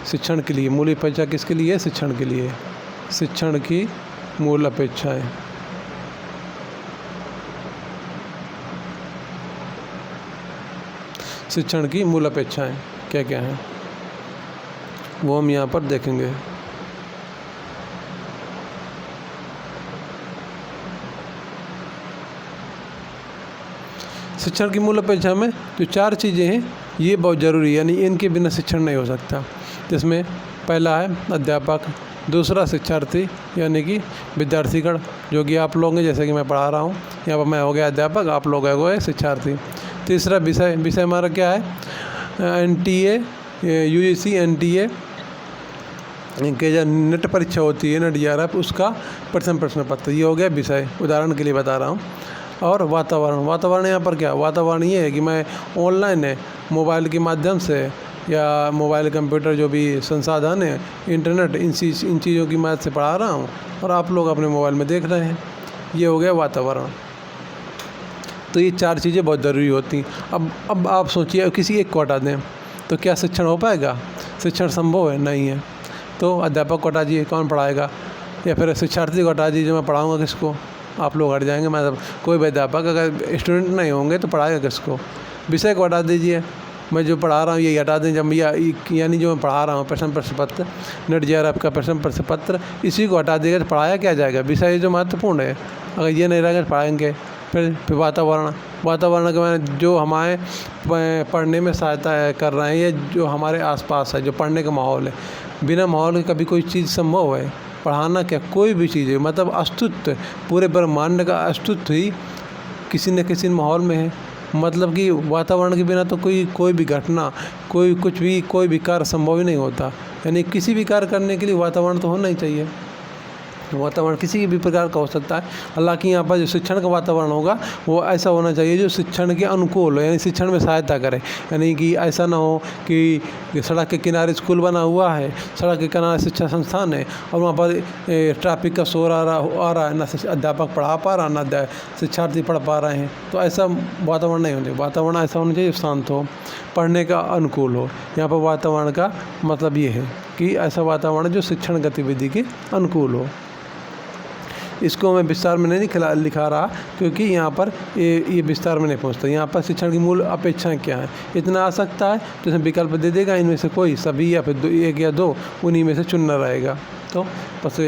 शिक्षण के लिए मूल अपेक्षा किसके लिए? शिक्षण के लिए, शिक्षण की मूल अपेक्षाएं। शिक्षण की मूल अपेक्षाएं क्या क्या हैं वो हम यहाँ पर देखेंगे। शिक्षण की मूल अपेक्षा में जो 4 चीज़ें हैं ये बहुत ज़रूरी है, यानी इनके बिना शिक्षण नहीं हो सकता। जिसमें पहला है अध्यापक, दूसरा शिक्षार्थी यानी कि विद्यार्थीगण जो कि आप लोग हैं, जैसे कि मैं पढ़ा रहा हूँ, यहाँ पर मैं हो गया अध्यापक, आप लोग है वो है शिक्षार्थी। तीसरा विषय, विषय हमारा क्या है? NTA, UGC NTA के जो नेट परीक्षा होती है, नेट JRF, उसका प्रश्न पत्र, ये हो गया विषय, उदाहरण के लिए बता रहा हूँ। और वातावरण, वातावरण यहाँ पर क्या? वातावरण ये है कि मैं ऑनलाइन है मोबाइल के माध्यम से या मोबाइल कंप्यूटर जो भी संसाधन है, इंटरनेट, इन चीज़ों की मदद से पढ़ा रहा हूँ और आप लोग अपने मोबाइल में देख रहे हैं, ये हो गया वातावरण। तो ये 4 चीज़ें बहुत ज़रूरी होती हैं। अब आप सोचिए किसी एक को हटा दें तो क्या शिक्षण हो पाएगा? शिक्षण संभव है? नहीं है। तो अध्यापक को हटा दीजिए, कौन पढ़ाएगा? या फिर शिक्षार्थी को हटा दीजिए, मैं पढ़ाऊँगा किसको? आप लोग हट जाएंगे, मतलब कोई भी अध्यापक अगर स्टूडेंट नहीं होंगे तो पढ़ाएगा किसको? विषय को हटा दीजिए, मैं जो पढ़ा रहा हूँ यही हटा दें, जब यानी जो मैं पढ़ा रहा हूँ प्रश्न पत्र, नेट JRF का प्रश्न पत्र, इसी को हटा देगा तो पढ़ाया क्या जाएगा? विषय जो महत्वपूर्ण है, अगर ये नहीं रहेगा तो पढ़ाएंगे। फिर वातावरण, वातावरण के मैंने जो हमारे पढ़ने में सहायता कर रहे हैं, ये जो हमारे आसपास है, जो पढ़ने का माहौल है, बिना माहौल के कभी कोई चीज़ संभव है? पढ़ाना क्या, कोई भी चीज़ है, मतलब अस्तित्व, पूरे ब्रह्मांड का अस्तित्व ही किसी न किसी माहौल में है। मतलब कि वातावरण के बिना तो कोई भी घटना, कोई भी कार्य संभव ही नहीं होता। यानी किसी भी कार्य करने के लिए वातावरण तो होना ही चाहिए। वातावरण किसी भी प्रकार का हो सकता है, हालांकि यहाँ पर जो शिक्षण का वातावरण होगा वो ऐसा होना चाहिए जो शिक्षण के अनुकूल हो, यानी शिक्षण में सहायता करे। यानी कि ऐसा ना हो कि सड़क के किनारे स्कूल बना हुआ है, सड़क के किनारे शिक्षा संस्थान है और वहाँ पर ट्रैफिक का शोर आ रहा है, ना अध्यापक पढ़ा पा रहा, ना शिक्षार्थी पढ़ पा रहे हैं, तो ऐसा वातावरण नहीं होना चाहिए। वातावरण ऐसा होना चाहिए शांत हो, पढ़ने का अनुकूल हो। यहाँ पर वातावरण का मतलब ये है कि ऐसा वातावरण जो शिक्षण गतिविधि के अनुकूल हो। इसको मैं विस्तार में नहीं लिखा रहा क्योंकि यहाँ पर ये विस्तार में नहीं पहुँचता। यहाँ पर शिक्षण की मूल अपेक्षाएं क्या है इतना आ सकता है, तो इसमें विकल्प दे देगा, इनमें से कोई, सभी या फिर एक या दो, उन्हीं में से चुनना रहेगा। तो बस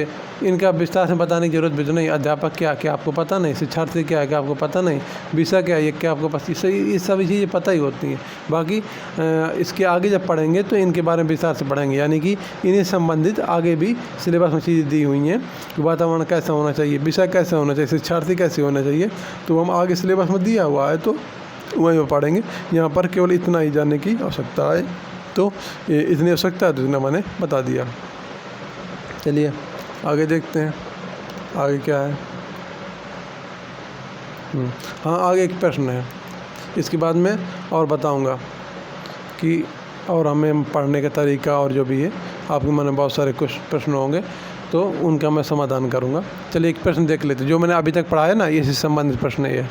इनका विस्तार से बताने की जरूरत भी तो नहीं। अध्यापक क्या आपको पता नहीं, शिक्षार्थी क्या है क्या आपको पता नहीं, विषय क्या है ये क्या आपको पता, ये सभी चीज़ें पता ही होती हैं। बाकी इसके आगे जब पढ़ेंगे तो इनके बारे में विस्तार से पढ़ेंगे, यानी कि इन्हें संबंधित आगे भी सिलेबस में चीज़ें दी हुई हैं कि वातावरण कैसा होना चाहिए, विषय कैसा होना चाहिए, शिक्षार्थी कैसे होना चाहिए, तो हम आगे सिलेबस में दिया हुआ है तो वहीं पर पढ़ेंगे। यहाँ पर केवल इतना ही जानने की आवश्यकता है, तो इतनी आवश्यकता है तो इतना मैंने बता दिया। चलिए आगे देखते हैं आगे क्या है। हाँ, आगे एक प्रश्न है, इसके बाद में और बताऊंगा कि और हमें पढ़ने का तरीका और जो भी है, आपके मन में बहुत सारे कुछ प्रश्न होंगे तो उनका मैं समाधान करूंगा। चलिए एक प्रश्न देख लेते हैं, जो मैंने अभी तक पढ़ा है ना, इसी से संबंधित प्रश्न है।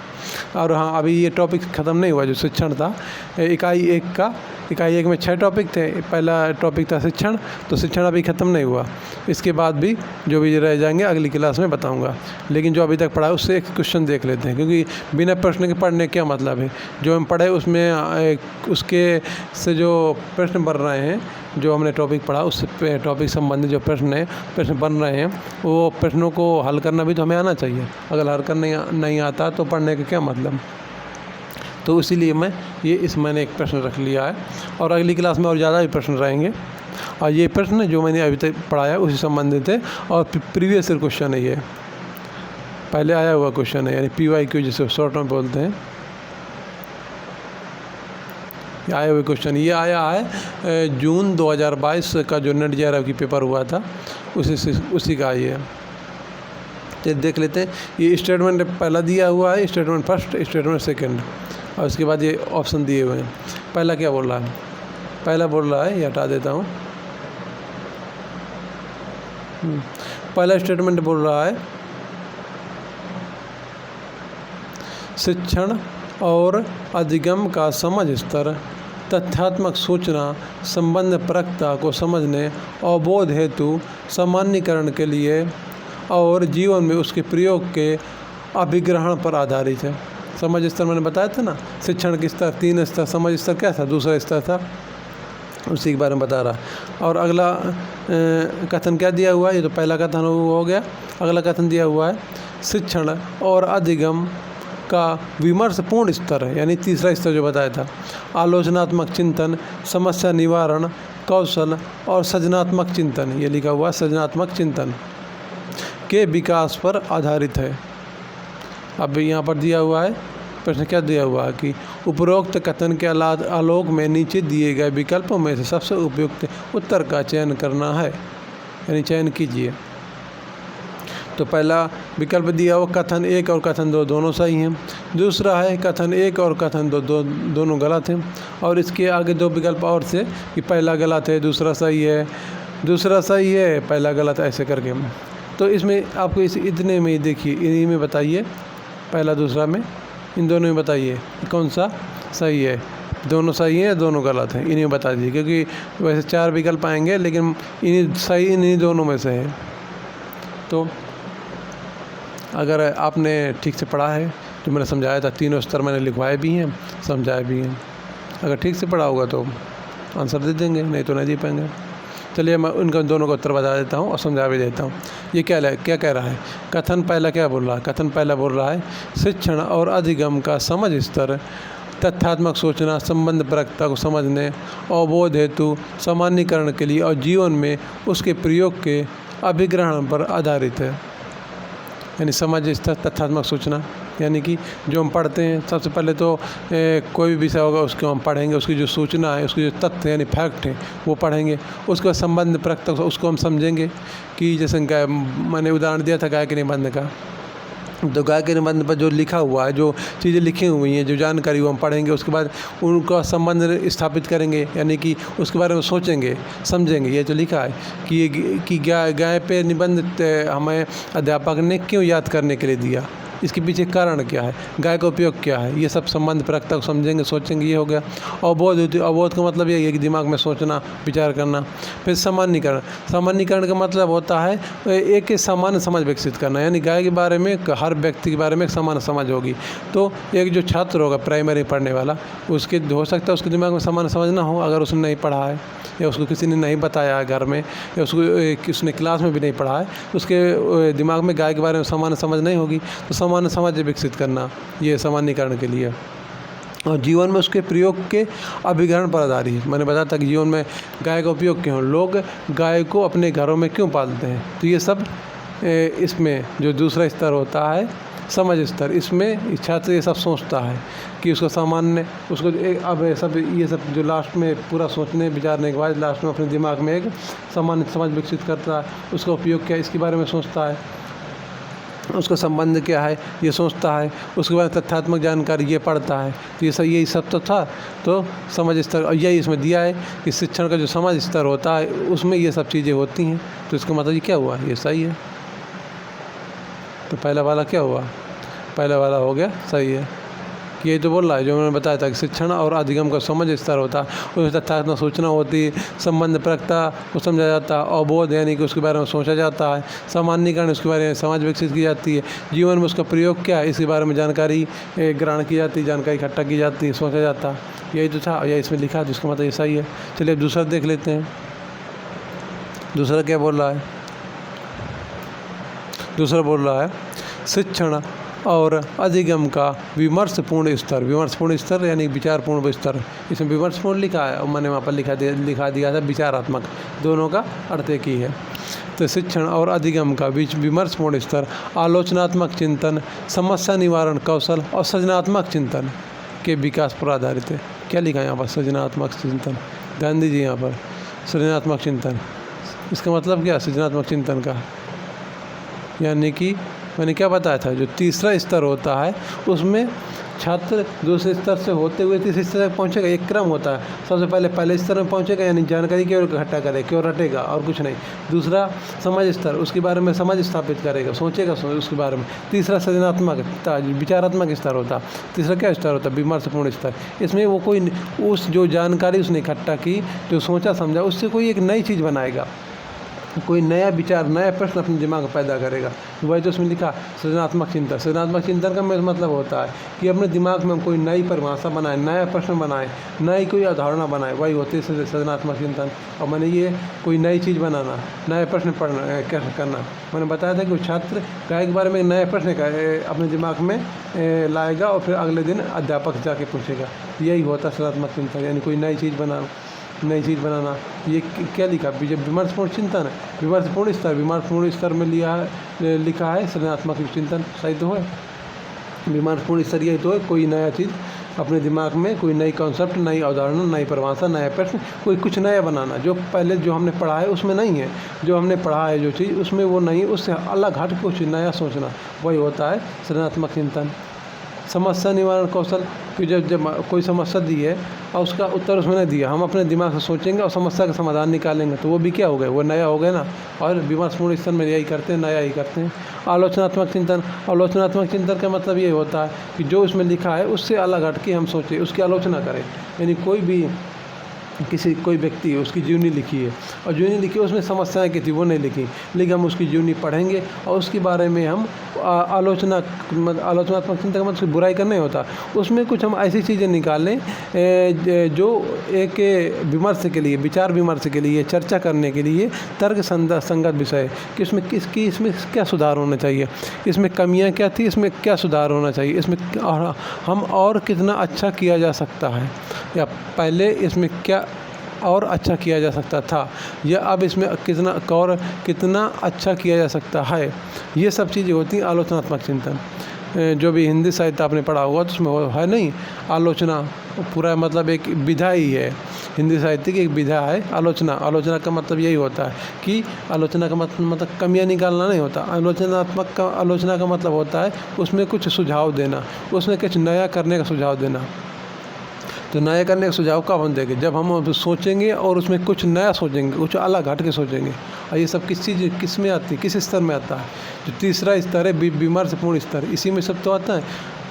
और हाँ, अभी ये टॉपिक ख़त्म नहीं हुआ जो शिक्षण था। इकाई एक में 6 टॉपिक थे। पहला टॉपिक था शिक्षण, तो शिक्षण अभी ख़त्म नहीं हुआ। इसके बाद भी जो भी रह जाएंगे अगली क्लास में बताऊंगा। लेकिन जो अभी तक पढ़ा है उससे एक क्वेश्चन देख लेते हैं, क्योंकि बिना प्रश्न के पढ़ने क्या मतलब है। जो हम पढ़े उसमें उसके से जो प्रश्न बन रहे हैं, जो हमने टॉपिक पढ़ा उस टॉपिक संबंधित जो प्रश्न बन रहे हैं, वो प्रश्नों को हल करना भी तो हमें आना चाहिए। अगर हल करना नहीं आता तो पढ़ने का क्या मतलब। तो इसीलिए मैंने एक प्रश्न रख लिया है, और अगली क्लास में और ज़्यादा भी प्रश्न रहेंगे। और ये प्रश्न जो मैंने अभी तक पढ़ाया उसी संबंधित है, और प्रीवियस ईयर क्वेश्चन है, ये पहले आया हुआ क्वेश्चन है, यानी PYQ जिसे शॉर्ट में बोलते हैं। आए हुए क्वेश्चन ये आया है जून 2022 का जो नेट JRF की पेपर हुआ था उसी का ये है। तो देख लेते हैं, ये स्टेटमेंट पहला दिया हुआ है, स्टेटमेंट फर्स्ट, स्टेटमेंट सेकंड, और उसके बाद ये ऑप्शन दिए हुए हैं। पहला क्या बोल रहा है, पहला बोल रहा है, ये हटा देता हूँ। पहला स्टेटमेंट बोल रहा है शिक्षण और अधिगम का समझ स्तर, तथ्यात्मक सूचना संबंध परकता को समझने और बोध हेतु सामान्यीकरण के लिए और जीवन में उसके प्रयोग के अभिग्रहण पर आधारित है। समझ स्तर मैंने बताया था ना, शिक्षण के स्तर 3 स्तर, समझ स्तर क्या था, दूसरा स्तर था, उसी के बारे में बता रहा। और अगला कथन क्या दिया हुआ है, ये तो पहला कथन हो गया। अगला कथन दिया हुआ है शिक्षण और अधिगम का विमर्शपूर्ण स्तर है, यानी तीसरा स्तर जो बताया था, आलोचनात्मक चिंतन, समस्या निवारण कौशल और सृजनात्मक चिंतन, ये लिखा हुआ सृजनात्मक चिंतन के विकास पर आधारित है। अब यहाँ पर दिया हुआ है प्रश्न, क्या दिया हुआ है कि उपरोक्त कथन के आलोक में नीचे दिए गए विकल्पों में से सबसे उपयुक्त उत्तर का चयन करना है, यानी चयन कीजिए। तो पहला विकल्प दिया हुआ कथन 1 और कथन 2 दोनों सही हैं। दूसरा है कथन 1 और कथन 2 दोनों गलत हैं। और इसके आगे 2 विकल्प और से कि पहला गलत है, दूसरा सही है, दूसरा सही है, पहला गलत, ऐसे करके। तो इसमें आपको इतने में ही देखिए, इन्हीं में बताइए, पहला दूसरा में, इन दोनों में बताइए कौन सा सही है, दोनों सही हैं, दोनों गलत हैं, इन्हीं में बता दीजिए। क्योंकि वैसे 4 विकल्प आएंगे, लेकिन इन्हीं सही इन्हीं दोनों में से है। तो अगर आपने ठीक से पढ़ा है, जो मैंने समझाया था, तीनों स्तर मैंने लिखवाए भी हैं, समझाए भी हैं, अगर ठीक से पढ़ा होगा तो आंसर दे देंगे, नहीं तो नहीं दे पाएंगे। चलिए मैं उनका दोनों को उत्तर बता देता हूँ और समझा भी देता हूँ। ये क्या कह रहा है, कथन पहला क्या बोल रहा है, कथन पहला बोल रहा है शिक्षण और अधिगम का समझ स्तर तथ्यात्मक सूचना संबंध परकता को समझने और बोध हेतु सामान्यीकरण के लिए और जीवन में उसके प्रयोग के अभिग्रहण पर आधारित है। यानी समझ स्तर तथ्यात्मक सूचना, यानी कि जो हम पढ़ते हैं, सबसे पहले तो कोई भी विषय होगा उसको हम पढ़ेंगे, उसकी जो सूचना है, उसके जो तथ्य यानी फैक्ट हैं वो पढ़ेंगे। उसके बाद संबंध परकता उसको हम समझेंगे कि जैसे मैंने उदाहरण दिया था गाय के निबंध का, तो गाय के निबंध पर जो लिखा हुआ है, जो चीज़ें लिखी हुई हैं, जो जानकारी वो हम पढ़ेंगे, उसके बाद उनका संबंध स्थापित करेंगे, यानी कि उसके बारे में सोचेंगे, समझेंगे। ये जो लिखा है कि गाय पे निबंध हमें अध्यापक ने क्यों याद करने के लिए दिया, इसके पीछे कारण क्या है, गाय का उपयोग क्या है, ये सब संबंध परकता को समझेंगे, सोचेंगे, ये हो गया। अवबोध होती है, अवबोध का मतलब ये है कि दिमाग में सोचना, विचार करना। फिर सामान्यीकरण, सामान्यीकरण का मतलब होता है एक सामान्य समझ विकसित करना, यानी गाय के बारे में हर व्यक्ति के बारे में एक सामान्य समझ होगी। तो एक जो छात्र होगा प्राइमरी पढ़ने वाला, उसके हो सकता है उसके दिमाग में सामान्य समझ ना हो, अगर उसने नहीं पढ़ा है या उसको किसी ने नहीं बताया है घर में, या उसने क्लास में भी नहीं पढ़ा है, उसके दिमाग में गाय के बारे में सामान्य समझ नहीं होगी। तो सामान्य समझ विकसित करना, ये सामान्यीकरण के लिए। और जीवन में उसके प्रयोग के अभिग्रहण पर आधारित है। मैंने बताया था कि जीवन में गाय का उपयोग क्यों, लोग गाय को अपने घरों में क्यों पालते हैं। तो ये सब इसमें जो दूसरा स्तर होता है समझ स्तर, इसमें छात्र ये सब सोचता है कि उसको सामान्य, उसको अब ये सब जो लास्ट में पूरा सोचने विचारने के बाद लास्ट में अपने दिमाग में एक सामान्य समझ विकसित करता है। उसका उपयोग क्या है इसके बारे में सोचता है, उसका संबंध क्या है ये सोचता है, उसके बाद तथ्यात्मक जानकारी ये पढ़ता है। तो यही सब तो था। तो समझ स्तर, और यही इसमें दिया है कि शिक्षण का जो समझ स्तर होता है उसमें ये सब चीज़ें होती हैं। तो इसका मतलब ये क्या हुआ, ये सही है। तो पहला वाला क्या हुआ, पहला वाला हो गया सही है। ये तो बोल रहा है जो मैंने बताया था कि शिक्षण और अधिगम का समझ स्तर होता है, उसमें तथ्यात्मक सूचना होती है, संबंध परकता को समझा जाता है, अवबोध यानी कि उसके बारे में सोचा जाता है, सामान्यीकरण उसके बारे में समझ विकसित की जाती है, जीवन में उसका प्रयोग क्या है इसके बारे में जानकारी ग्रहण की जाती है, जानकारी इकट्ठा की जाती है, सोचा जाता है। यही तो था, यही इसमें लिखा है, तो इसका मतलब ये सही है। चलिए अब दूसरा देख लेते हैं, दूसरा क्या बोल रहा है। दूसरा बोल रहा है शिक्षण और अधिगम का विमर्शपूर्ण स्तर। विमर्शपूर्ण स्तर यानी विचारपूर्ण स्तर, इसमें विमर्शपूर्ण लिखा है और मैंने वहाँ पर लिखा दिया था विचारात्मक, दोनों का अर्थ एक ही है। तो शिक्षण और अधिगम का विमर्शपूर्ण स्तर आलोचनात्मक चिंतन, समस्या निवारण कौशल और सृजनात्मक चिंतन के विकास पर आधारित है। क्या लिखा है यहाँ पर, सृजनात्मक चिंतन, ध्यान दीजिए यहाँ पर सृजनात्मक चिंतन, इसका मतलब क्या सृजनात्मक चिंतन का, यानी कि मैंने क्या बताया था जो तीसरा स्तर होता है उसमें छात्र दूसरे स्तर से होते हुए तीसरे स्तर तक पहुँचेगा। एक क्रम होता है, सबसे पहले स्तर में पहुँचेगा, यानी जानकारी केवल इकट्ठा करे, केवल रटेगा और कुछ नहीं। दूसरा समझ स्तर, उसके बारे में समझ स्थापित करेगा, सोचेगा उसके बारे में। तीसरा सृजनात्मक विचारात्मक स्तर होता। तीसरा क्या स्तर होता है? विमर्शपूर्ण स्तर। इसमें वो कोई उस जो जानकारी उसने इकट्ठा की, जो सोचा समझा, उससे कोई एक नई चीज़ बनाएगा, कोई नया विचार, नया प्रश्न अपने दिमाग में पैदा करेगा। वही तो उसमें लिखा सृजनात्मक चिंतन। सृजनात्मक चिंतन का मतलब होता है कि अपने दिमाग में हम कोई नई परिभाषा बनाए, नया प्रश्न बनाए, नई कोई अवधारणा बनाए, वही होती है सृजनात्मक चिंतन। और मैंने ये कोई नई चीज़ बनाना, नया प्रश्न पढ़ना, कैसे करना, मैंने बताया था कि वो छात्र गाय के बारे में नए प्रश्न अपने दिमाग में लाएगा और फिर अगले दिन अध्यापक जाके पूछेगा। यही होता है सृजनात्मक चिंतन, यानी कोई नई चीज़ बनाना। ये क्या लिखा? जब विमर्शपूर्ण चिंतन है, विमर्शपूर्ण स्तर में लिखा है सृजनात्मक चिंतन। सही तो है, विमर्शपूर्ण स्तर यही तो है, कोई नया चीज़ अपने दिमाग में, कोई नई कॉन्सेप्ट, नई अवधारणा, नई परिभाषा, नया प्रश्न, कोई कुछ नया बनाना जो पहले जो हमने पढ़ा है उसमें नहीं है, जो हमने पढ़ा है जो चीज़ उसमें वो नहीं, उससे अलग हट कुछ नया सोचना, वही होता है सृजनात्मक चिंतन। समस्या निवारण कौशल, कि जब कोई समस्या दी है और उसका उत्तर उसमें नहीं दिया, हम अपने दिमाग से सोचेंगे और समस्या का समाधान निकालेंगे, तो वो भी क्या हो गया? वो नया हो गया ना। और विमर्शपूर्ण स्तर में यही करते हैं, नया ही करते हैं। आलोचनात्मक चिंतन, आलोचनात्मक चिंतन का मतलब ये होता है कि जो उसमें लिखा है उससे अलग हट के हम सोचें, उसकी आलोचना करें। यानी कोई व्यक्ति उसकी जीवनी लिखी है और जीवनी लिखी उसमें समस्याएं की थी, वो नहीं लिखी, लेकिन हम उसकी जीवनी पढ़ेंगे और उसके बारे में हम आलोचनात्मक चिंतन का मतलब बुराई करना नहीं होता, उसमें कुछ हम ऐसी चीज़ें निकालें जो एक विमर्श के लिए, विचार विमर्श के लिए, चर्चा करने के लिए तर्क संगत विषय कि इसमें क्या सुधार होना चाहिए, इसमें कमियाँ क्या थी, इसमें क्या सुधार होना चाहिए, इसमें हम और कितना अच्छा किया जा सकता है, या पहले इसमें क्या और अच्छा किया जा सकता था, या अब इसमें कितना अच्छा किया जा सकता है। ये सब चीज़ें होती हैं आलोचनात्मक चिंतन। जो भी हिंदी साहित्य आपने पढ़ा होगा तो उसमें है नहीं, आलोचना पूरा मतलब एक विधा ही है, हिंदी साहित्य की एक विधा है आलोचना का मतलब यही होता है कि आलोचना का मतलब कमियां निकालना नहीं होता। आलोचना का मतलब होता है उसमें कुछ सुझाव देना, उसमें कुछ नया करने का सुझाव देना। तो नया करने का सुझाव कब हम देंगे? जब हम सोचेंगे और उसमें कुछ नया सोचेंगे, कुछ अलग हट के सोचेंगे। और ये सब किस में आती है, किस स्तर में आता है? जो तीसरा स्तर है विमर्शपूर्ण स्तर, इसी में सब तो आता है,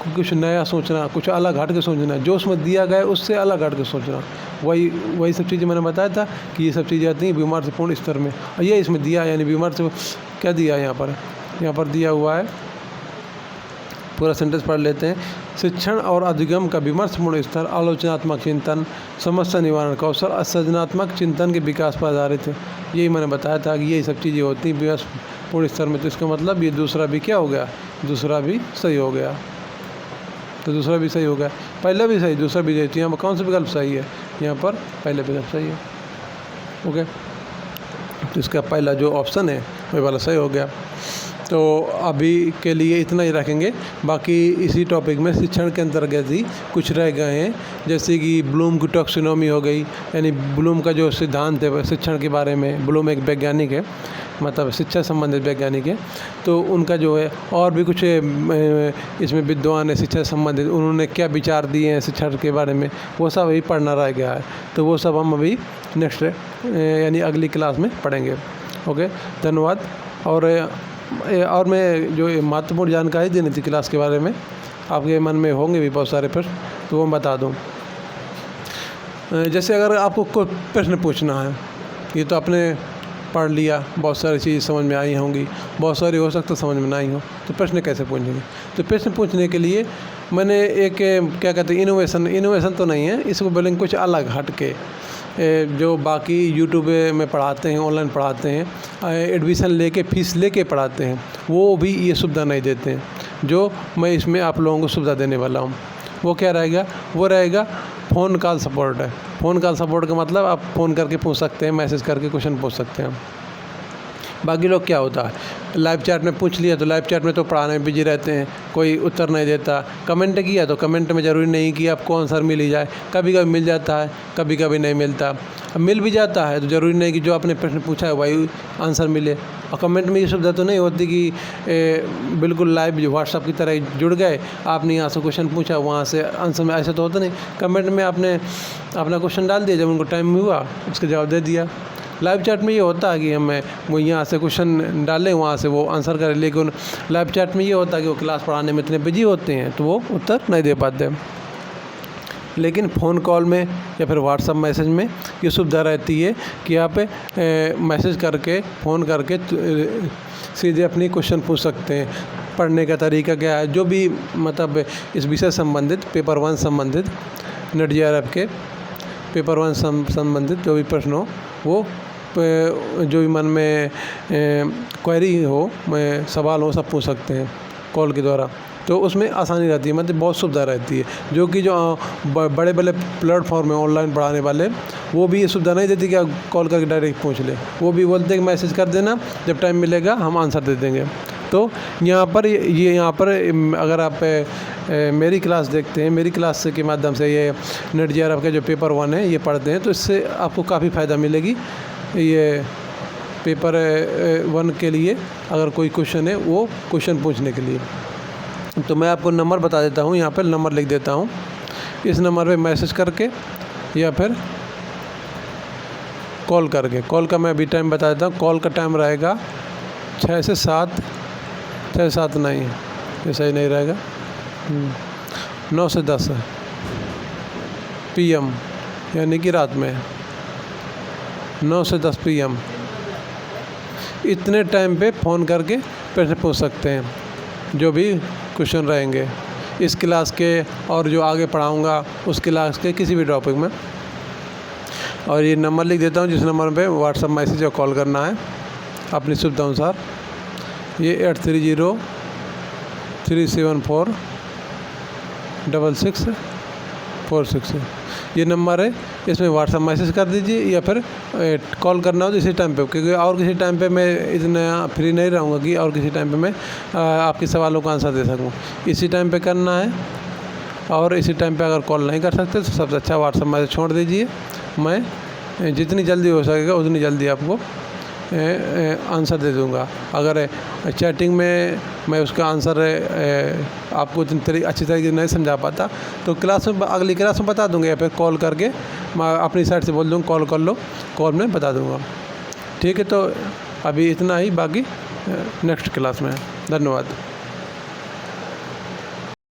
कुछ नया सोचना, कुछ अलग हट के सोचना, जो उसमें दिया गया उससे अलग हट के सोचना। वही सब चीज़ें मैंने बताया था कि ये सब चीज़ें आती हैं विमर्शपूर्ण स्तर में। और ये इसमें दिया, यानी विमर्श क्या दिया है यहाँ पर दिया हुआ है, पूरा सेंटेंस पढ़ लेते हैं। शिक्षण और अधिगम का विमर्शपूर्ण स्तर आलोचनात्मक चिंतन, समस्या निवारण कौशल सृजनात्मक चिंतन के विकास पर आधारित है। यही मैंने बताया था कि यही सब चीज़ें होती हैं विमर्शपूर्ण स्तर में। तो इसका मतलब ये दूसरा भी क्या हो गया? दूसरा भी सही हो गया। तो दूसरा भी सही हो गया, पहला भी सही, दूसरा भी सही। तो यहाँ पर कौन सा विकल्प सही है? यहाँ पर पहला विकल्प सही है। ओके, तो इसका पहला जो ऑप्शन है वही वाला सही हो गया। तो अभी के लिए इतना ही रखेंगे, बाकी इसी टॉपिक में शिक्षण के अंतर्गत ही कुछ रह गए हैं, जैसे कि ब्लूम की टैक्सोनॉमी हो गई, यानी ब्लूम का जो सिद्धांत है शिक्षण के बारे में। ब्लूम एक वैज्ञानिक है, मतलब शिक्षा संबंधित वैज्ञानिक है, तो उनका जो है और भी कुछ इसमें विद्वान है शिक्षा संबंधित, उन्होंने क्या विचार दिए हैं शिक्षा के बारे में, वो सब अभी पढ़ना रह गया है। तो वो सब हम अभी नेक्स्ट यानी अगली क्लास में पढ़ेंगे। ओके, धन्यवाद। और मैं जो महत्वपूर्ण जानकारी देनी थी क्लास के बारे में, आपके मन में होंगे भी बहुत सारे प्रश्न, तो वो मैं बता दूँ। जैसे अगर आपको कोई प्रश्न पूछना है, ये तो आपने पढ़ लिया, बहुत सारी चीज़ समझ में आई होंगी, बहुत सारी हो सकता समझ में ना आई हो, तो प्रश्न कैसे पूछेंगे? तो प्रश्न पूछने के लिए मैंने एक क्या कहते हैं इनोवेशन तो नहीं है, इसको बोलेंगे कुछ अलग हट के, जो बाकी यूट्यूब में पढ़ाते हैं, ऑनलाइन पढ़ाते हैं, एडमिशन लेके फीस लेके पढ़ाते हैं, वो भी ये सुविधा नहीं देते हैं, जो मैं इसमें आप लोगों को सुविधा देने वाला हूँ। वो क्या रहेगा? वो रहेगा फ़ोन कॉल सपोर्ट है। फ़ोन कॉल सपोर्ट का मतलब आप फ़ोन करके पूछ सकते हैं, मैसेज करके क्वेश्चन पूछ सकते हैं। बाकी लोग क्या होता है, लाइव चैट में पूछ लिया तो लाइव चैट में तो पढ़ाने में बिजी रहते हैं, कोई उत्तर नहीं देता। कमेंट किया तो कमेंट में ज़रूरी नहीं कि आपको आंसर मिल ही जाए, कभी कभी मिल जाता है, कभी कभी नहीं मिलता। अब मिल भी जाता है तो ज़रूरी नहीं कि जो आपने प्रश्न पूछा है वही आंसर मिले। और कमेंट में ये सुविधा तो नहीं होती कि बिल्कुल लाइव जो व्हाट्सअप की तरह जुड़ गए, आपने यहाँ से क्वेश्चन पूछा वहाँ से आंसर में, ऐसा तो होता नहीं। कमेंट में आपने अपना क्वेश्चन डाल दिया, जब उनको टाइम हुआ उसका जवाब दे दिया। लाइव चैट में ये होता है कि हमें वो यहाँ से क्वेश्चन डालें, वहाँ से वो आंसर करें, लेकिन लाइव चैट में ये होता है कि वो क्लास पढ़ाने में इतने बिजी होते हैं तो वो उत्तर नहीं दे पाते। लेकिन फ़ोन कॉल में या फिर व्हाट्सअप मैसेज में ये सुविधा रहती है कि आप मैसेज करके, फ़ोन करके सीधे अपनी क्वेश्चन पूछ सकते हैं। पढ़ने का तरीका क्या है, जो भी मतलब इस विषय संबंधित, पेपर 1 संबंधित, नेट JRF के पेपर 1 संबंधित जो भी प्रश्न हो, वो जो भी मन में क्वेरी हो, सवाल हो, सब पूछ सकते हैं कॉल के द्वारा। तो उसमें आसानी रहती है, मतलब बहुत सुविधा रहती है। जो कि जो बड़े बड़े प्लेटफॉर्म है ऑनलाइन पढ़ाने वाले, वो भी ये सुविधा नहीं देती कि आप कॉल करके डायरेक्ट पूछ लें। वो भी बोलते हैं कि मैसेज कर देना, जब टाइम मिलेगा हम आंसर दे देंगे। तो यहाँ पर अगर आप मेरी क्लास देखते हैं, मेरी क्लास के माध्यम से ये नेट JRF के जो पेपर 1 है ये पढ़ते हैं, तो इससे आपको काफ़ी फ़ायदा मिलेगी। ये पेपर 1 के लिए अगर कोई क्वेश्चन है, वो क्वेश्चन पूछने के लिए, तो मैं आपको नंबर बता देता हूँ, यहाँ पर नंबर लिख देता हूँ। इस नंबर पे मैसेज करके या फिर कॉल करके, कॉल का मैं अभी टाइम बता देता हूँ। कॉल का टाइम रहेगा 6 से 7, 6 से 7 नहीं, ये सही नहीं रहेगा, 9 से 10 PM, यानी कि रात में 9 से 10 PM, इतने टाइम पे फ़ोन करके प्रश्न पूछ सकते हैं, जो भी क्वेश्चन रहेंगे इस क्लास के और जो आगे पढ़ाऊँगा उस क्लास के किसी भी टॉपिक में। और ये नंबर लिख देता हूँ, जिस नंबर पे व्हाट्सअप मैसेज या कॉल करना है अपनी सुविधा अनुसार। ये 8303746646 ये नंबर है। इसमें व्हाट्सअप मैसेज कर दीजिए या फिर कॉल करना हो तो इसी टाइम पे, क्योंकि और किसी टाइम पे मैं इतना फ्री नहीं रहूँगा कि और किसी टाइम पे मैं आपके सवालों का आंसर दे सकूँ। इसी टाइम पे करना है, और इसी टाइम पे अगर कॉल नहीं कर सकते तो सबसे अच्छा व्हाट्सअप मैसेज छोड़ दीजिए। मैं जितनी जल्दी हो सकेगा उतनी जल्दी आपको आंसर दे दूंगा। अगर चैटिंग में मैं उसका आंसर आपको अच्छी तरीके से नहीं समझा पाता तो क्लास में, अगली क्लास में बता दूंगा, या फिर कॉल करके मैं अपनी साइड से बोल दूँगा कॉल कर लो, कॉल में बता दूंगा। ठीक है, तो अभी इतना ही, बाकी नेक्स्ट क्लास में। धन्यवाद।